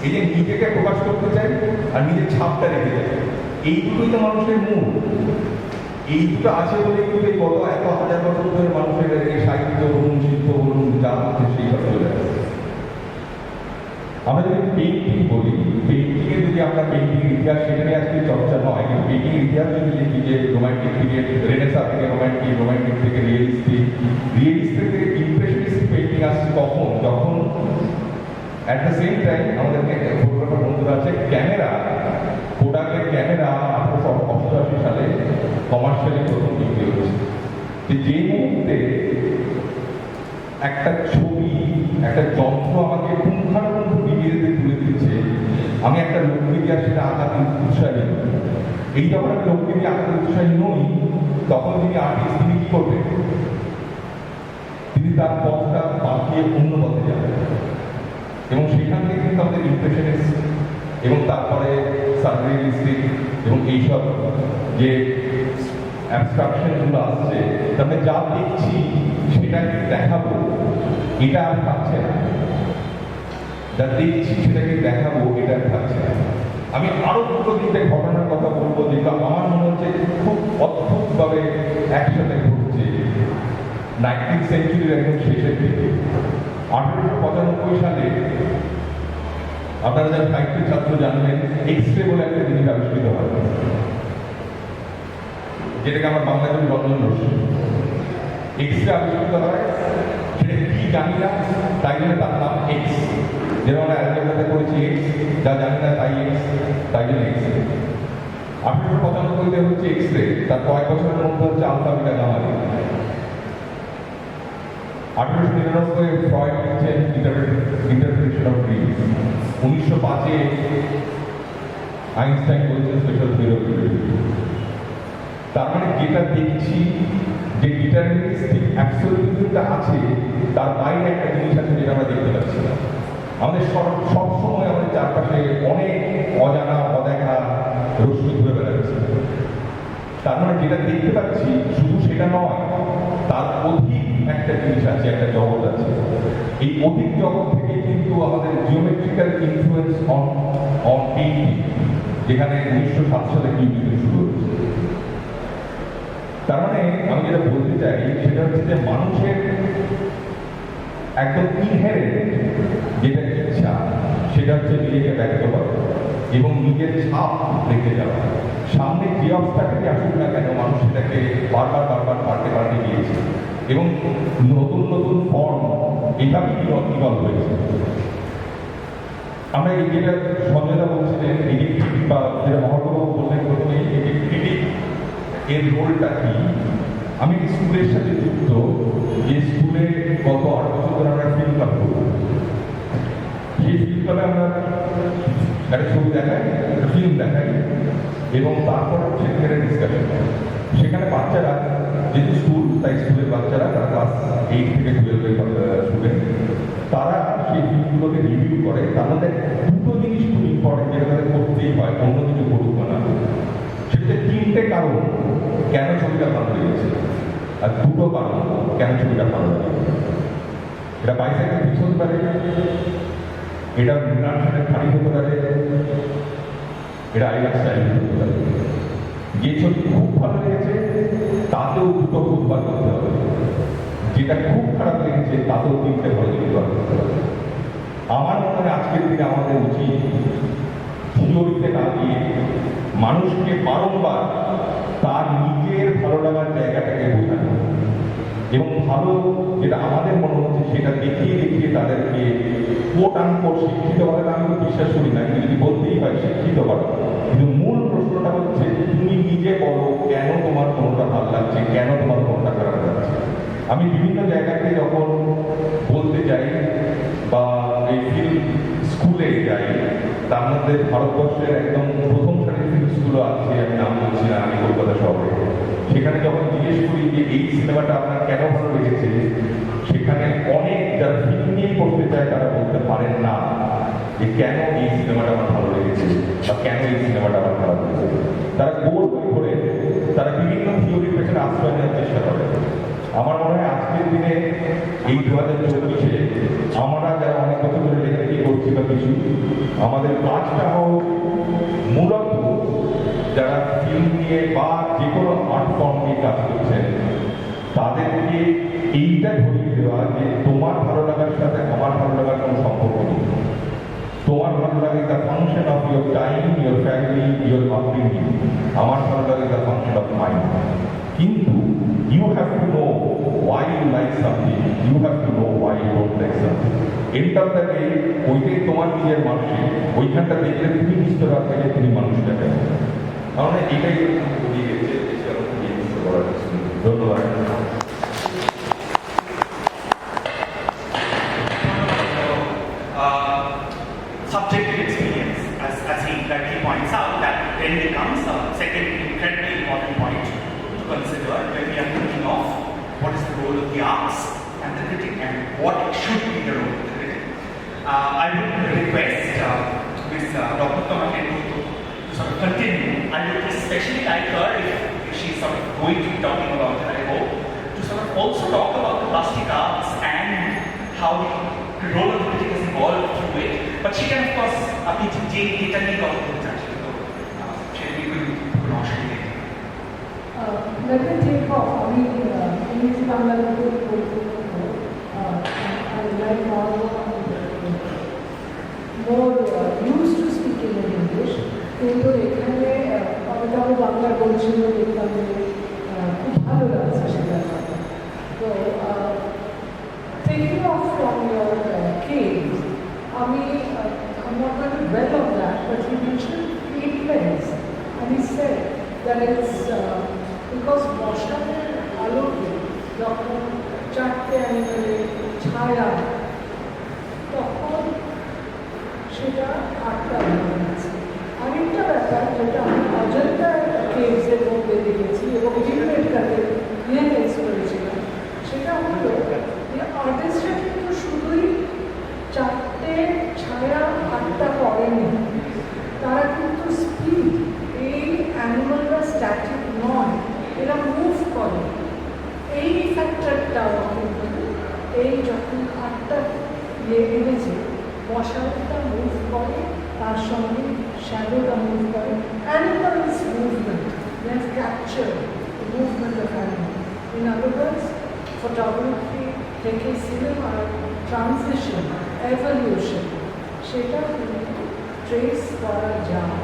[SPEAKER 3] এই যে নিজেকে প্রকাশ করতে চাই আর নিজের ছাপটা রেখে যাই, এই দুটোই তো মানুষের মূল। এই দুটো আছে বলে কিন্তু এই গত 1,000 বছর ধরে মানুষের এই সাহিত্য বলুন, শিল্প বলুন, যা হচ্ছে সেইটা চলে আসে। আমরা যদি পেইন্টিং বলি, পেইন্টিংয়ে যদি আমরা পেইন্টিং ইতিহাস সেটা নিয়ে আজকে চর্চা নয়, কিন্তু পেইন্টিং ইতিহাস যদি দেখি যে রোমান্টিক পিরিয়ড, রেনেসাঁ থেকে রোমান্টিক, রোমান্টিক থেকে রিয়েলিস্টিক, রিয়েলিস্টিক থেকে ইমপ্রেশনিস্ট পেইন্টিং আসছে কখন? যখন অ্যাট দ্য সেম টাইম আমাদের ফটোগ্রাফার বন্ধুরা আছে, ক্যামেরা, কোডাকের ক্যামেরা 1888 সালে কমার্শিয়ালি প্রথম বিক্রি হচ্ছে। যে মুহূর্তে একটা ছবি, একটা যন্ত্র আমাকে পুঙ্খানুপুঙ্খ ডিগ্রিতে তুলে দিচ্ছে, আমি একটা লোককে দিয়ে সেটা আঁকাতে উৎসাহী। এই যখন আমি লোককে দিয়ে আঁকাতে উৎসাহী নই, তখন তিনি আর্টিস্ট, তিনি কি করবেন? তিনি তার পথটা বাঁকিয়ে অন্য পথে যাবেন এবং সেখান থেকে কিন্তু আমাদের ইমপ্রেশনিস্ট এবং তারপরে সাররিয়ালিস্টিক এবং এইসব যে অ্যাবস্ট্রাকশনগুলো আসছে, তারপরে যা দেখছি সেটাকে দেখাবো, এটা আর থাকছে না। যা দেখছি সেটাকে দেখাবো, এটা আর থাকছে না। আমি আরো দুটো দিকে ঘটনার কথা বলবো যেটা আমার মনে হচ্ছে খুব অদ্ভুতভাবে একসাথে ঘটছে 19th সেঞ্চুরির একদম শেষের দিকে। 1895 সালে আপনারা যারা সাহিত্যের ছাত্র জানবেন, এক্স-রে বলে একটা জিনিস আবিষ্কৃত হয়, যেটাকে আমার বাংলা বলি রঞ্জন রশ্মি। এক্স-রে আবিষ্কৃত হয়, সেটা কি জানি না, তাই জন্য তার নাম এক্স। যেমন আমরা অ্যালজেব্রাতে করেছি এক্স, যা জানি না তাই এক্স, তাই জন্য এক্স-রে। 1895-তে হচ্ছে এক্স-রে, তার কয়েক বছরের মধ্যে হচ্ছে আলফা, বিটা, গামা রে। 1899 ফ্রয়েড লিখছেন ইন্টারপ্রিটেশন অফ ড্রিমস। 1905-এ আইনস্টাইন বলেছেন স্পেশাল থিওরি। তার মানে যেটা দেখছি, যে ডিটারমিনিস্টিক অ্যাবসলিউটিটা আছে, তার বাইরে একটা জিনিস আছে যেটা আমরা দেখতে পাচ্ছি না। আমাদের সব সময় আমাদের চারপাশে অনেক অজানা, অদেখা রশ্মি ঘুরে বেড়াচ্ছে। তার মানে যেটা দেখতে পাচ্ছি শুধু সেটা নয়, তার অধিক একটা জিনিস আছে, একটা জগৎ আছে। এই অধিক জগৎ থেকে কিন্তু আমাদের জিওমেট্রিক্যাল ইনফ্লুয়েন্স অন পেইন্টিং, যেখানে 1907 সালে কিউবিজম শুরু হচ্ছে। তার মানে আমি যেটা বলতে চাই সেটা হচ্ছে যে মানুষের একদম ইনহেরেন্ট যেটা ইচ্ছা, সেটা হচ্ছে নিজেকে ব্যক্ত করা এবং নিজের ছাপ রেখে যাওয়া। সামনে যে অবস্থাটাকে আসুক না কেন, মানুষ সেটাকে বারবার পাল্টে দিয়েছে এবং নতুন নতুন ফর্ম এভাবেই ইভলভ হয়েছে। আমরা এই যেটা সঞ্জয়দা বলছিলেন, এই যে বা যেটা মহাপ্রভু বললেন প্রথমে, এই যে ক্রিটিক এর রোলটা কি? আমি স্কুলের সাথে যুক্ত, যে স্কুলে গত 8 বছর ধরে আমরা ফিল্ম ক্লাব করব। সেই ফিল্ম ক্লাবে আমরা একটা ছবি দেখাই, একটা ফিল্ম দেখাই এবং তারপর সেখানে ডিসকাশন হয়। সেখানে বাচ্চারা, যেহেতু স্কুল, তাই স্কুলের বাচ্চারা, তারা ক্লাস 8 থেকে 12-এর স্টুডেন্ট, তারা সেই ফিল্মগুলোকে রিভিউ করে। তার মধ্যে দুটো জিনিস খুব ইম্পর্টেন্ট, যেটা তাদের করতেই হয়, অন্য কিছু করুক না। সেটা 3টে কারণ কেন ছবিটা ভালো লেগেছে, আর 2টো কারণ কেন ছবিটা ভালো লাগে। এটা বাইসাইকেল ফিক্স হতে পারে, এটা মৃণালসেনের খালি হতে পারে, এটা আইলার স্টাইল হতে পারে। যে ছবি খুব ভালো লেগেছে তাতেও 2টো খুব ভালো করতে হবে, যেটা খুব খারাপ লেগেছে তাতেও 3টে ভালো করতে হবে। আমার মনে হয় আজকের দিনে আমাদের উচিত থিওরিতে না দিয়ে মানুষকে বারংবার তার নিজের ভালো লাগার জায়গাটাকে বোঝানো এবং ভালো যেটা আমাদের মনে হচ্ছে সেটা দেখিয়ে দেখিয়ে তাদেরকে কোট আনকোট শিক্ষিত হবে না, আমি তো বিশ্বাস করি না, কিন্তু যদি বলতেই হয় শিক্ষিত হবে। কিন্তু মূল প্রশ্নটা হচ্ছে তুমি নিজে বলো কেন তোমার কোনোটা ভালো লাগছে, কেন তোমার কোনোটা খারাপ লাগছে। আমি বিভিন্ন জায়গাতে যখন বলতে যাই বা এই ফিল্ম স্কুলে যাই, তার মধ্যে ভারতবর্ষের একদম প্রথম সারির ফিল্ম স্কুলও আছে, আমি নাম বলছি না, আমি কলকাতা শহরে। সেখানে যখন জিজ্ঞেস করি যে এই সিনেমাটা আপনার কেন ভালো লেগেছে, সেখানে অনেক যারা ফিল্ম নিয়ে পড়তে চায় তারা বলতে পারেন না যে কেন এই সিনেমাটা আমার ভালো লেগেছে বা কেন এই সিনেমাটা আমার খারাপ লেগেছে। তারা গোল করে তারা বিভিন্ন থিওরির পেছনে আশ্রয় নেওয়ার চেষ্টা করে। আমার মনে হয় আজকের দিনে এই 2024-এ আমরা যারা অনেক বছর ধরে লেখালেখি করছি বা কিছু, আমাদের কাজটা হোক মূলত যারা ফিল্ম নিয়ে বা যে কোনো আর্ট ফর্ম নিয়ে কাজ করছেন তাদেরকে এইটা ধরিয়ে দেওয়া যে তোমার ভালো লাগার সাথে আমার ভালো লাগার কোনো সম্পর্ক নেই। তোমার ভালো লাগে the function of your time, your family, your upbringing. আমার ভালো লাগে দ্য ফাংশন অফ মাইন্ড। কিন্তু you have to know why you like something, you have to know why you don't like something. End of the day, ওইটাই তোমার নিজের মানুষে, ওইখানটা দেখলে তুমি বুঝতে পারবে যে তুমি মানুষটা কেন। তাহলে এটাই বলি গেছে, ধন্যবাদ।
[SPEAKER 1] Subjective experience, as he correctly points out, that then becomes a second incredibly important point to consider when we are thinking of what is the role of the arts and the critic and what should be the role of the critic. I would request Ms. Dr. Tomaken to sort of continue. I would especially like her, if she's sort of going to be talking about it, I hope, to sort of also talk about the plastic arts and how the role of the critic has evolved through it. But she can, of course, अपनी जे data नहीं cover करना चाहती तो she will not share.
[SPEAKER 4] Let me take off. I mean, English Bangla I like more used to speaking in English. কিন্তু এখানে আমি বাংলা বলছিল দেখলাম যে খুব ভালো লাগছে সেটা। তো taking off from your case, I'm not going to dwell on that, but he mentioned 8 lens, and he said that it's because বর্ষাদের আলোকে যখন 4টে অ্যানিমেলের ছায়া, তখন সেটা 8টা হয়ে গেছে। আরেকটা ব্যাপার যেটা আমি অজন্তা কেভসের মধ্যে দেখেছি এবং ইউনেটটাকে নিয়ে কেস করেছিলাম, সেটা হলো যে আর্টিস্টরা কিন্তু শুধুই 4টে ছায়া 8টা করেনি, তারা কিন্তু স্পিড, এই অ্যানিমালরা স্ট্যাটিক নয়, এরা মুভ করে। এই ফ্যাক্টরটাও কিন্তু এই যখন 8টা এনেছে, মশাটা মুভ করে, তার সঙ্গে শ্যাডোটা মুভ করে। Animals movement, they have captured the movement of animals. In other words, photography থেকে সিনেমার ট্রানজিশন, এভলিউশন, সেটা কিন্তু ট্রেস করা যায়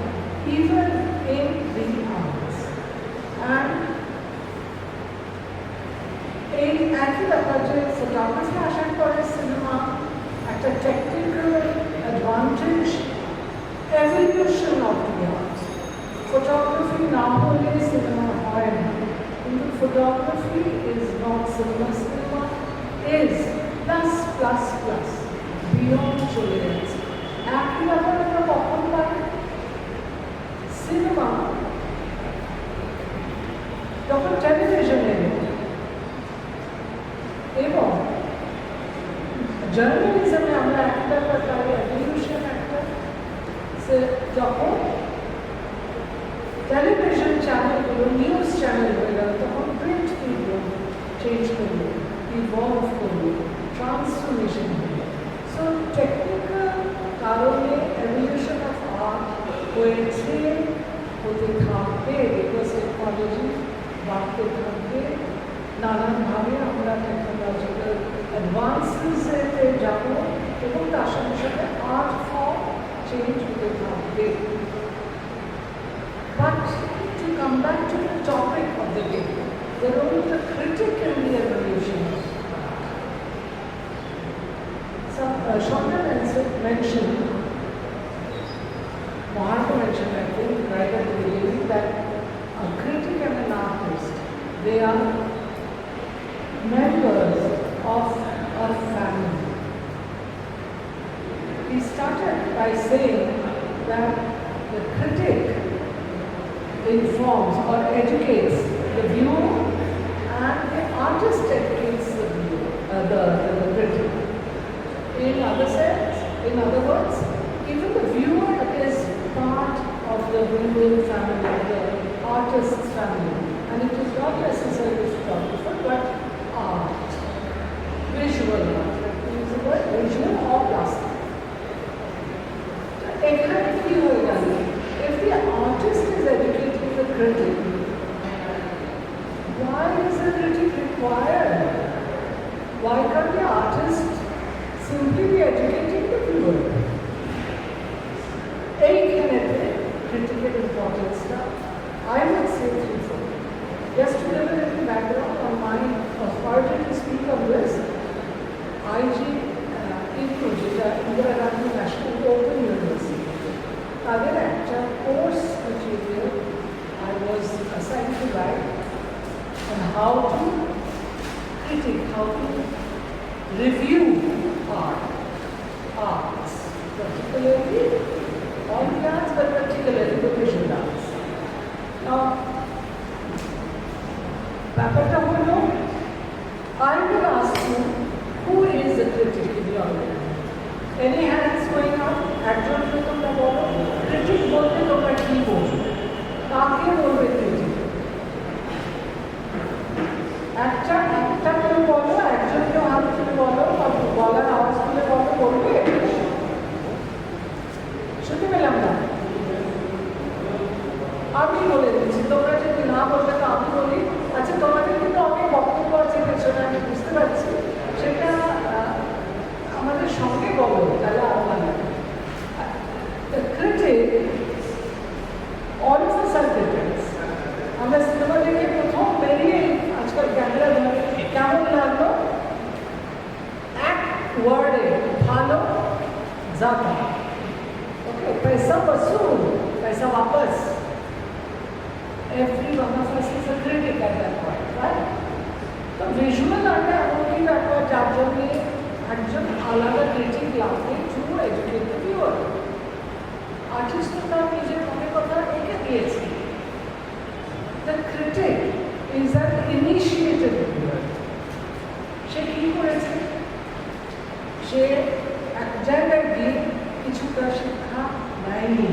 [SPEAKER 4] even in the arts. And এই একই ব্যাপার যে ফটোগ্রাফি আসার পরে সিনেমা একটা technical advantage, evolution of the arts. Photography না হলে সিনেমা হয় না, কিন্তু photography is not cinema, cinema is plus plus plus beyond চলে যাচ্ছে। একই ব্যাপার আমরা কখন পাই, সিনেমা যখন টেলিভিশনে এবং জার্নালিজমে আমরা একটা ব্যাপার পাই, এভলিউশন একটা, যখন টেলিভিশন চ্যানেলগুলো নিউজ চ্যানেল হয়ে গেল, তখন প্রিন্ট মিডিয়াম চেঞ্জ করলো, ইভলভ করলো, ট্রান্সফরমেশন হলো। সো টেকনিক্যাল কারণে এভলিউশন অফ আর্ট হয়েছে, হতে থাকবে, বিকজ টেকনোলজি বাড়তে থাকবে। নানানভাবে আমরা টেকনোলজিক্যাল অ্যাডভান্সেসে যাব এবং তার সাথে সাথে আর্ট ফর্ম চেঞ্জ হতে থাকবে। But to come back to the topic of the day, the role of the critic in the evolution mentioned, Mahatma mentioned, I think, right at the beginning, that a critic and an artist, they are members of a family. He started by saying that the critic informs or educates the viewer and the artist educates the viewer, the critic. In other words, even the viewer is part of the viewing family, the artist's family. And it is not necessarily photographer, but art, visual art. Use the word visual or plastic. If the artist is educating the critic, why is the critic required? Why can't the artist simply be educating the viewer? Critical importance stuff. I would say threefold. Just to give a little background on my authority to speak on this, IG included Indira Gandhi National Open University. Other actor course material I was assigned to write on how to review arts, particularly all the arts, but particularly the visual arts. Now, ব্যাপারটা হলো, I will ask you, who is the critic in your life? Any hands going up? একজনকে তোমরা বলো, critic বলতে তোমরা কি বলবে? কাকে বলবে critic? একটা করে বলো, একজনকে হাত তুলে বলো, বলার আওয়াজ তুলে বলবে? শুনতে পেলাম না। আমি বলে দিচ্ছি, তোমরা যদি না বলবে তো আমি বলি। আচ্ছা, তোমাদের কিন্তু অনেক বক্তব্য আছে পেছনে, আমি বুঝতে পারছি, সেটা আমাদের সঙ্গে বলো, তাহলে আরো ভালো লাগে। The critic, all of us are critics. আমরা সিনেমা দেখে প্রথম বেরিয়ে আজকাল ক্যামেরা ধরে কেমন লাগলো? এক ওয়ার্ডে ভালো, জাতা। ওকে, पैसा वसूल, पैसा वापस। Every one of us is a critic at that point, right? So visual art এমনই ব্যাপার যার জন্য একজন আলাদা critic লাগবে to educate the viewer. Artist তো তার নিজের মনের কথা এঁকে দিয়েছে। The critic is an initiated viewer. সে কি করেছে? সে এক জায়গায় গিয়ে কিছুটা শিক্ষা নেয়নি।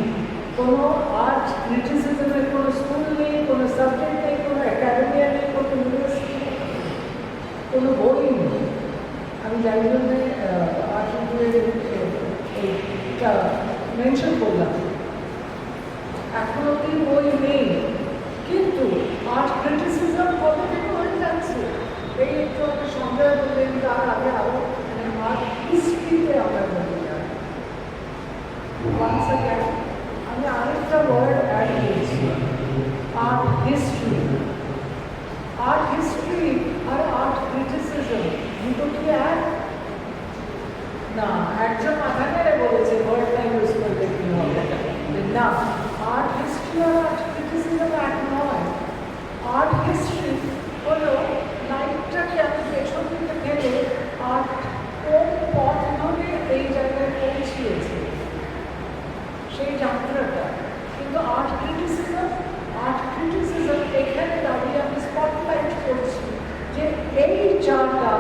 [SPEAKER 4] কোনো আর্ট ক্রিটিসিজমের কোনো স্কুল নেই, কোনো সাবজেক্ট নেই, কোনো একাডেমি নেই, কোনো ইউনিভার্সিটি নেই, কোনো বই নেই। আমি যাই জন্য আর্ট এইটা মেনশন করলাম। এখন অব্দি বই নেই, কিন্তু আর্ট ক্রিটিসিজম কত থেকে হয়ে যাচ্ছে। এই একটু একটা সন্দেহ বললেন, তার আগে আরো আর্ট হিস্ট্রিতে আমরা বলি যাই। Once again, আমি আরেকটা ওয়ার্ড অ্যাড করেছি, আর্ট হিস্ট্রি। আর্ট হিস্ট্রি আর আর্ট ক্রিটিসিজম দুটো কি এক? না, একজন মাথা নেড়ে বলেছে ওয়ার্ডটা ইউজ করলে কি হবে। না, আর্ট হিস্ট্রি আর আর্ট ক্রিটিসিজম এক নয়। আর্ট হিস্ট্রি হলো লাইফটাকে আমি পেছন থেকে ফেলে আর্ট কোন পথ ধরে এই জায়গায় পৌঁছিয়েছে সেই যাত্রাটা। কিন্তু আর্ট ক্রিটিসিজম এখানে দাঁড়িয়ে আমি স্পটলাইট করছি যে এই চারটা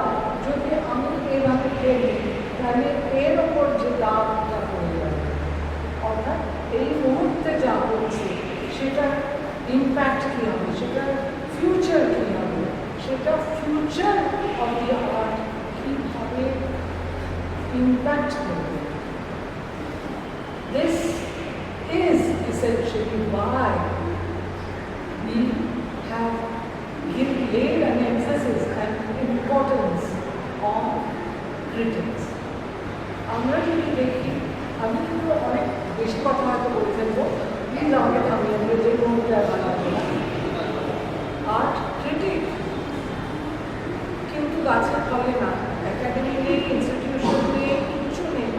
[SPEAKER 4] যদি আমি এইভাবে ফেলি তাহলে এর ওপর যে দাগটা পড়ে যাবে, অর্থাৎ এই মুহূর্তে যা হচ্ছে সেটার ইম্প্যাক্ট কী হবে, সেটার ফিউচার কী হবে, সেটা ফিউচার অফ দি আর্ট কীভাবে ইম্প্যাক্ট করবে। This is essentially why we have laid an emphasis and importance on critics. আমরা যদি দেখি, আমি কিন্তু অনেক বেশি কথা হয়তো বলে ফেলবো, প্লিজ আমাকে থামিয়ে দেবে, যে মুহূর্তে আর্ট ক্রিটিক কিন্তু গাছের ফলে না, একাডেমি নেই, ইনস্টিটিউশন নেই, কিছু নেই,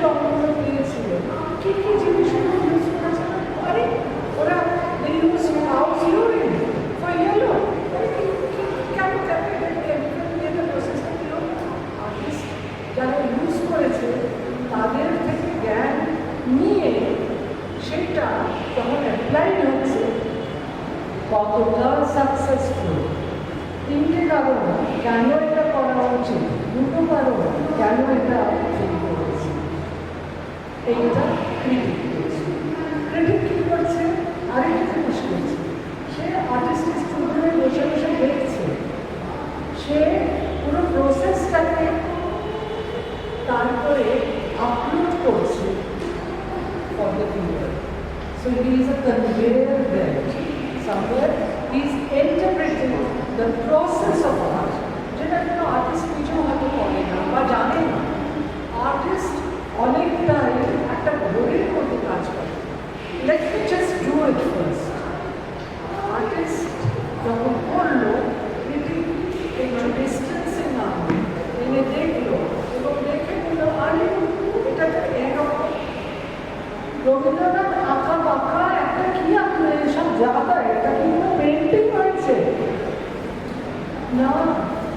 [SPEAKER 4] রঙগুলো পেয়েছিল কি কি জিনিসগুলো ইউজ করেছে আরে ওরা use house urine for yellow কেন কেমিক্যাল দিয়ে প্রসেসটা কি হলো আর্টিস্ট যারা ইউজ করেছে তাদের থেকে জ্ঞান নিয়ে সেটা যখন অ্যাপ্লাইড হচ্ছে কতটা সাকসেসফুল তিনটে কারণ কেন এটা করা উচিত দুটো কারণ কেন এটা ফেল করেছে এইটা ক্রিটিক করছে ক্রিটিক কী করছে আরেকটা জিনিস করছে সে আর্টিস্ট স্টুডিওতে বসে বসে দেখছে সে পুরো প্রসেসটাকে তারপরে আপলোড করছে for the viewer. So he is a conveyor belt. Somewhere he is interpreting the process of art. যেটা কোনো আর্টিস্ট নিজেও হয়তো করে না বা জানে না আর্টিস্ট অনেকটাই একটা ঘড়ির মধ্যে কাজ করে let me just do it first artist যখন করলো এটি একটু ডিস্টেন্সিং আনলো এনে দেখলো এবং দেখে বললো আরে এটা তো এরকম রবীন্দ্রনাথ আঁকা বাঁকা একটা কি আঁকলো এসব জায়গা এটা কিন্তু পেন্টিং হয়েছে না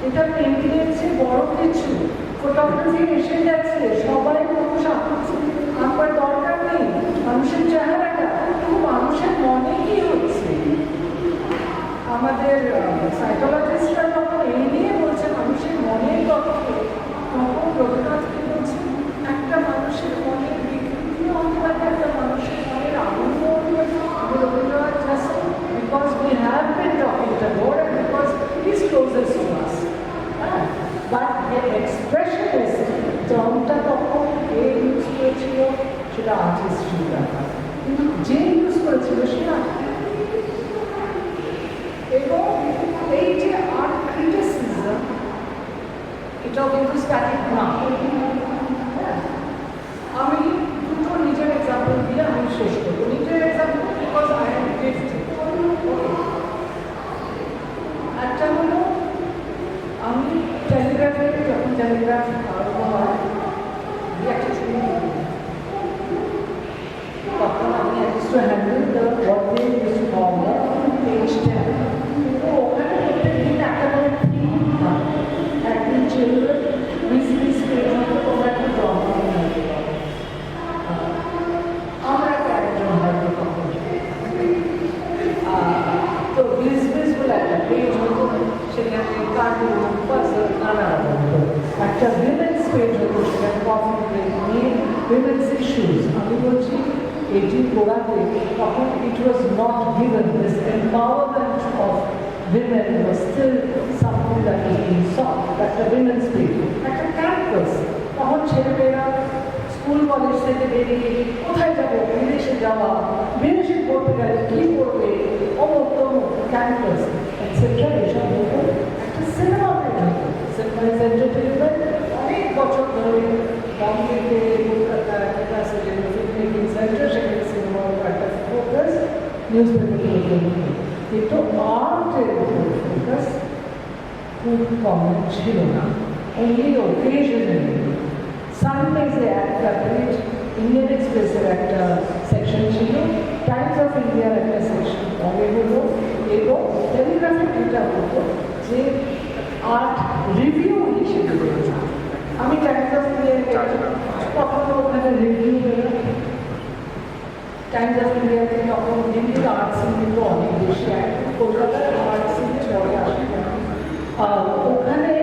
[SPEAKER 4] এটা পেন্টিংয়ের চেয়ে বড় কিছু ফটোগ্রাফি এসে গেছে সবাই মানুষ আঁকছে আঁকার দরকার নেই মানুষের চেহারাটা কিন্তু মানুষের মনে কি হচ্ছে আমাদের সাইকোলজিস্টরা যখন এই নিয়ে বলছে মানুষের মনের কথা তখন রবীন্দ্রনাথ কি বলছে একটা মানুষের মনের বিকৃতিও হতে পারে একটা মানুষের মনের আনন্দ হতে পারে Rabindranath just because we have been talking about and because he is closest to us but expressionist টার্মটা তখন কে ইউজ করেছিল সেটা আর্টিস্ট্রির ব্যাপার কিন্তু যে ইউজ করেছিল সে এবং এই যে আর্ট ক্রিটিসিজম এটাও কিন্তু স্ট্যাটিক না আমি দুটো নিজের এক্সাম্পল দিয়ে আমি শেষ করবো নিজের example because I am gifted একটা হলো আমি টেলিগ্রাফে যখন টেলিগ্রাফ আরম্ভ হয় একটা ছবি তখন আমি to handle the what they use to call the page 10 তো ওখানে প্রত্যেকদিন একটা করে থিম থাকে একদিন চিলড্রেন বিজনেস পেজ হয়তো তোমরা একটা ড্র করে নিতে পারো আমরা একজন হয়তো তখন তো বিজনেস বলে একটা পেজ হতো সেখানে কার্টুন পাজল নানা রকম একটা উইমেন্স পেজ হতো সেখানে কফি ব্রেক নিয়ে উইমেন্স ইস্যুস আমি বলছি এটি গোড়াতে তখন it was not given this empowerment of women was still something that was being sought, একটা women's page, একটা ক্যাম্পাস তখন ছেলেমেয়েরা স্কুল কলেজ থেকে বেরিয়ে কোথায় যাবো বিদেশে যাওয়া বিদেশে পড়তে গেলে কী করবে অমুক তমুক ক্যাম্পাস এটসেট্রা এসব হতো একটা সিনেমা পেজ হতো সিনেমাইজ এন্টারটেনমেন্ট অনেক বছর ধরে বম্বেতে কলকাতায় একটা আছে যেগুলো ফিল্ম মেকিং সেন্টার সেখানে সিনেমা একটা ফোকাস নিউজ পেপারগুলোর মধ্যে কিন্তু আর্টের ফোকাস খুব কমন ছিল না অনলি ওকেশনালি সানডেজে একটা পেজ ইন্ডিয়ান এক্সপ্রেসের একটা সেকশন ছিল টাইমস অফ ইন্ডিয়ার একটা সেকশন পরে হলো এবং টেলিগ্রাফিক যেটা হতো যে আর্ট রিভিউ হিসেবে বেরোতো আমি টাইমস অফ ইন্ডিয়ার কখনো ওখানে রিভিউ বেরো টাইমস অফ ইন্ডিয়াতে তখন দিল্লির আর্ট সিন কিন্তু অনেক বেশি কলকাতার আর্ট সিনে পরে আসে ওখানে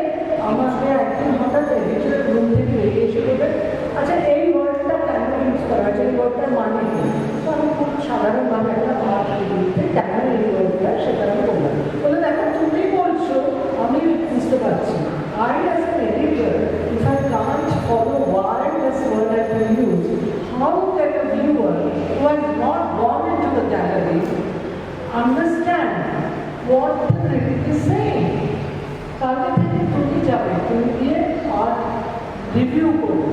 [SPEAKER 4] আমাকে একদিন হঠাৎ এডিটরের রুম থেকে বেরিয়ে এসে বলবেন আচ্ছা এই ওয়ার্ডটা কেন ইউজ করা হয়েছে এই ওয়ার্ডটার মানে কি তো আমি খুব সাধারণভাবে একটা আর্ট রিভিউতে কেন এই ওয়ার্ডটা সেটা আমি বললাম বলে দেখো তুমি বলছো আমি বুঝতে পারছি I as an editor, if I can't follow why this word has been used, how can a viewer who has not gone into the gallery understand what the critic is saying? কালকে থেকে তুমি যাবে তুমি গিয়ে art review করবে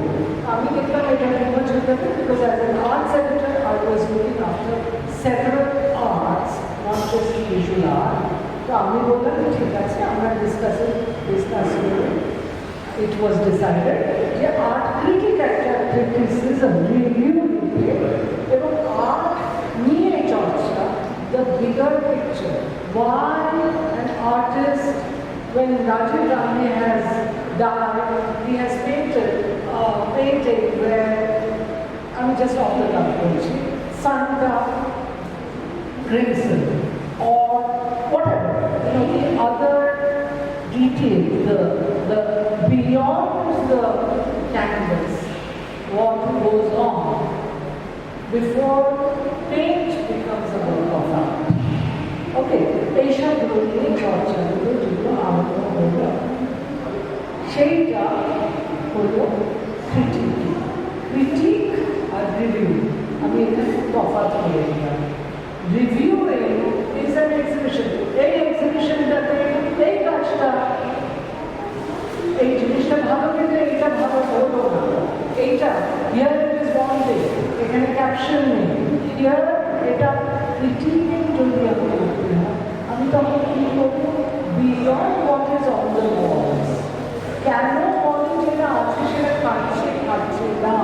[SPEAKER 4] আমি দেখলাম এটা নির্বাচ হতে হবে because as an arts editor I was looking after several arts not just visual art তো আমি বললাম ঠিক আছে আমরা ডিসকাস করে ইট ওয়াজ ডিসাইডেড যে আর্ট ক্রিটিক একটা criticism, review এবং art নিয়ে চর্চা, the bigger picture. Why an artist, when Rajiv Gandhi has died, he has painted a painting where, I'm just off the cuff, Santa crimson or whatever, the other detail, the beyond the canvas, what goes on before paint becomes a work of art. Okay, এইসবগুলো নিয়ে চর্চাগুলো যেগুলো আলোচনা হলো সেইটা হলো critic আর review. আমি এখানে তফাৎ করে দিলাম। Reviewing is an exhibition. এই এক্সিবিশনটাতে এই কাজটা, এই জিনিসটা ভালো, কিন্তু এইটা ভালো হলো না, এইটা হিয়ার ইট ইজ ওয়ান্টেড, এখানে ক্যাপশন নেই, হিয়ার এটা ক্রিটিকিং যদি আমি করতে হয়, আমি তখন কি করবো? Beyond what is on the walls, কেন মনে যেটা আছে সেটা খাচ্ছে না,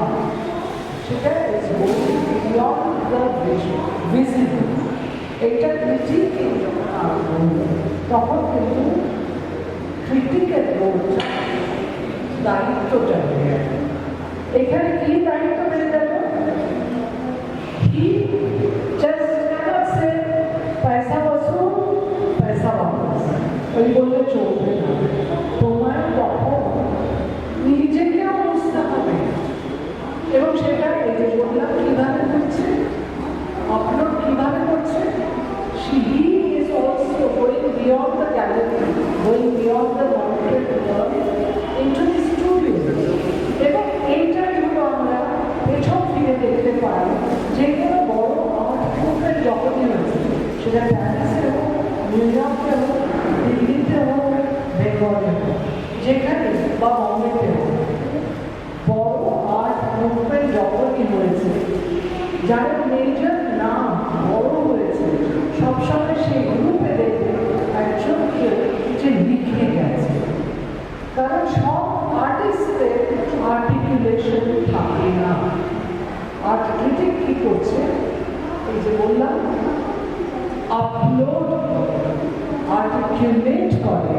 [SPEAKER 4] সেটা is going beyond the visible. এইটা ক্রিটিকিং যখন আরম্ভ হলো তখন কিন্তু ক্রিটিকের রোলটা, দায়িত্বটা হয়ে গেল। এখানে কি দায়িত্ব হয়ে গেল? হি জাস্ট ক্যানট সে পয়সা বসুন পয়সা বাপস, ওই বললে চলবে না। তোমার তখন নিজেকেও বুঝতে হবে, এবং সেটা এই যে বললাম কিভাবে করছে, আপলোড কিভাবে করছে। He is also going beyond the gallery, going beyond the monitored world into the studio. এবং এইটা কিন্তু আমরা পেছন ফিরে দেখতে পাই, যে কোনো বড় আর্ট যখনই হয়েছে, সেটা প্যারিসে হোক, নিউ ইয়র্কে হোক, দিল্লিতে হোক, বেঙ্গলে হোক, যেখানে বা বম্বেতে হোক, বড় আর্ট মুভমেন্ট যখনই হয়েছে, যারা মেজর নাম বড় হয়েছে, সবসময় সেই গ্রুপে দেখবে একজন কেউ যে লিখে গেছে, কারণ সব আর্টিস্টদের আর্টিকুলেশন থাকে না। আর্ট ক্রিটিক কি করছে? এই যে বললাম, আপলোড articulate করে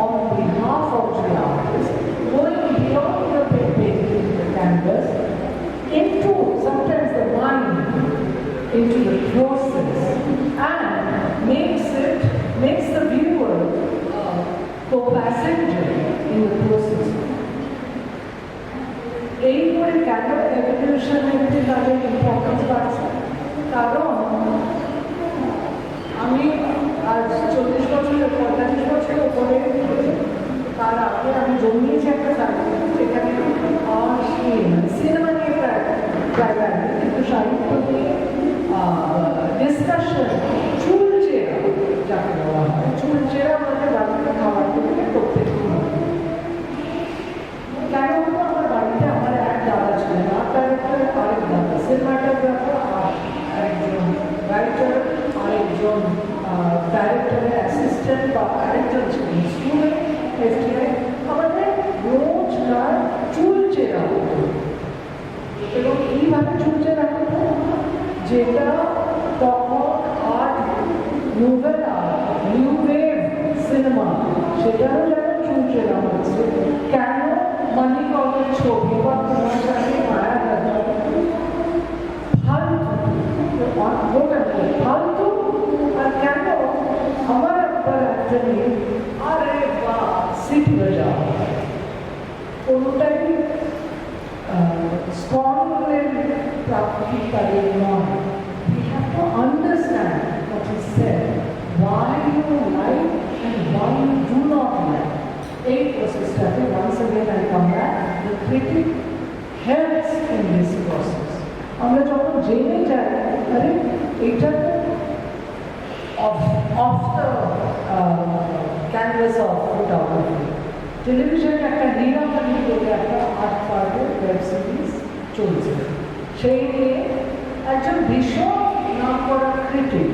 [SPEAKER 4] on behalf of the artist, going beyond the painting, the canvas, into sometimes the mind, into the process, and makes the viewer co-passenger in the process. এই করে কেন এভলিউশনের তাদের ইম্পর্টেন্স বাড়ছে? কারণ আমি আজ 40 বছর 45 বছর উপরে, তার আগে আমি জন্মিয়েছি একটা জায়গায়, যেখানে সিনেমা নিয়ে প্রায়, কিন্তু সাহিত্য নিয়ে ডিসকাশন, চুলচেরা যাকে বলা হয়, চুলচেরা আমাদের বাড়িতে খাবার থেকে প্রত্যেকদিন। কেন হতো? আমার বাড়িতে আমার এক দাদা ছিলেন, আর্ট ডাইরেক্টর আরেক দাদা, সিনেমাটোগ্রাফার আরেকজন, রাইটার আরেকজন, ডাইরেক্টরের অ্যাসিস্ট্যান্ট বা আরেকজন ছিলেন, স্টুডেন্ট এফটিআই। আমাদের রোজকার চুলচেরা হতো, এবং এইভাবে চুলচেরা হতো যেটা তখন art, novel art, new wave cinema, সেটারও যেন চুলচেরা হচ্ছে। কেন? মানিকমের ছবি বা তোমার সাথে মায়া দেখা ফালতু। আর কেন? আমার একবার একটা নিয়ে, আরে বা সিটি বাজাও, কোনোটাই স্কর্নের প্রাপ্তি তাদের নয়। We have to understand what is said, why you like and why you do not like. এই প্রসেসটাতে once again I come back, the critic helps in this process. আমরা যখন জেনে যাই, আরে এইটা off the canvas of photography, টেলিভিশনে একটা নীলাকালী বলে একটা 8 পার্টের ওয়েব সিরিজ চলছে, সেই নিয়ে একজন ভীষণ নাম করা ক্রিটিক,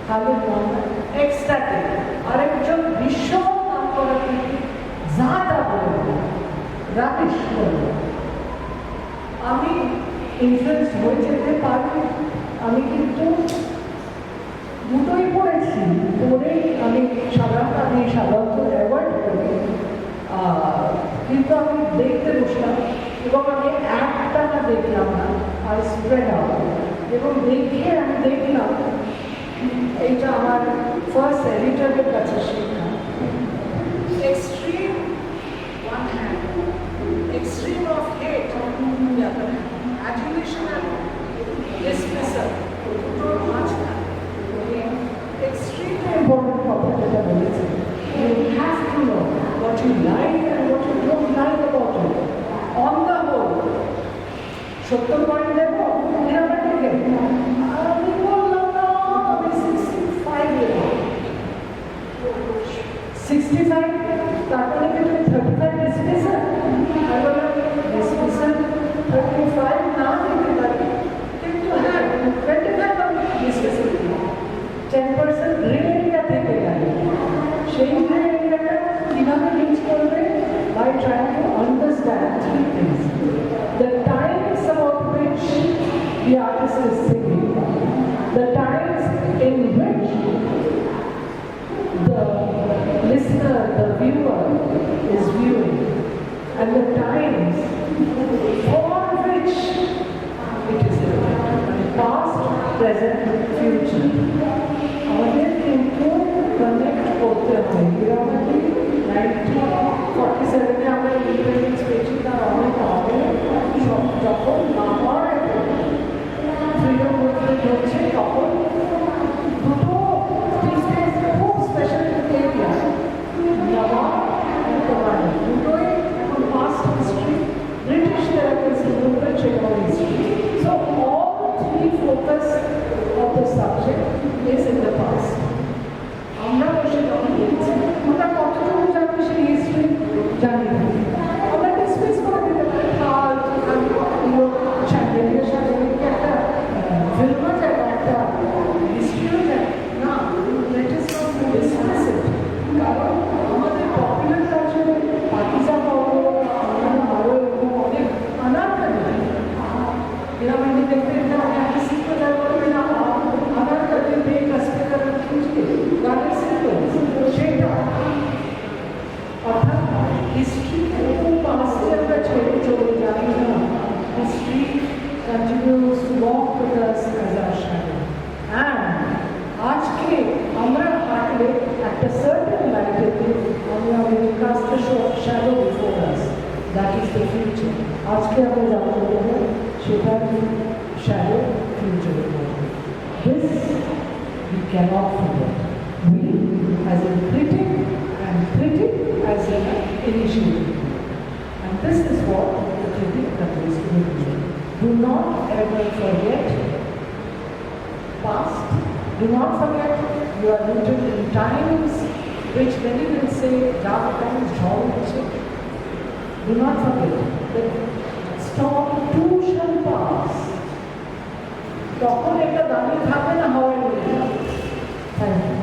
[SPEAKER 4] তাদের নাম এক্সট্যাটিক, আরেকজন ভীষণ নাম করা ক্রিটিক, যা তা বলে রাবিশ বলে। ইনফ্লুয়েন্স হয়ে যেতে পারি। আমি কিন্তু দুটোই পড়েছি, পড়েই আমি সাধারণত অ্যাভয়েড করি, কিন্তু আমি দেখতে বসলাম এবং আমি একটা না দেখলাম না, আর স্প্রেড আউট, এবং দেখে আমি দেখলাম এইটা আমার ফার্স্ট এডিটরের কাছে শেখা। Extreme one hand, extreme of hate, adulation and dismissal, দুটোর মাঝখানে extremely important topic যেটা বলেছে। You have to know what you like and what you don't like about it. On the whole, 70 point দেবো, নিরানব্বই আমি বললাম না, আমি 65 দেবো। 65, তারপরে কিন্তু 35 ডিসমিসাল, আর বললাম ডিসমিসাল 35 না দিতে পারি, কিন্তু হ্যাঁ 25 আমি ডিসমিসাল দিই। 10% গ্রে এরিয়া থেকে গেল, সেই গ্রে এরিয়াটা কীভাবে ইউজ করবে? By trying to understand three things: the times about which the artist is singing, the times in which the listener, the viewer is viewing, and the times for which it is written, past, present, future. আমাদের কিন্তু connect করতে হবে। এরকমই 1947-এ আমরা independence পেয়েছি, তার অনেক আগে যখন আমার ফ্রিডম মুভমেন্ট হচ্ছে, তখন দুটো খুব স্পেশাল এরিয়া, নবাব এবং কমান্ড, দুটোই এখন past history, British therapist movement সেটাও history. So all three focus of the subject is in the past. আমরা বসে যখন দেখছি, আমরা কতটুকু জানি সেই হিস্ট্রি জানি না, আমরা ডিসমিস করে দিতে পারি। চ্যান্ডেলের সাথে একটা ফিল্ম আছে, একটা হিস্ট্রিও যায় না, দ্যাট ইজ নট ডিসমিস ইট। কারণ আমাদের পপুলার কালচারে পাকিজা পাবো, আরও এরকম অনেক আনারকালি, এরকম আমি দেখতে না একটা শিখতে যাবো না, আনারকালি মেয়ে কাজকে তারা খুঁজে গানের সিকোয়েন্স সেটা, অর্থাৎ হিস্ট্রি খুব পাশে আমরা ছেড়ে চলে যাই না। History continues to walk with us as our shadow. And আজকে আমরা হাঁটলে একটা সার্টেন লাইটেতে আমরা will cast the shadow before us. That is the future. আজকে আমরা যা করব সেটা shadow future করব। This we cannot forget. We as a critic and critic as an initiator. And this is what the critic conveys to me. Do not ever forget past. Do not forget you are rooted in times which many will say dark times, do not forget that storm too shall pass. তখন একটা দাঁড়িয়ে থাকবে না হওয়ার মধ্যে। Thank you.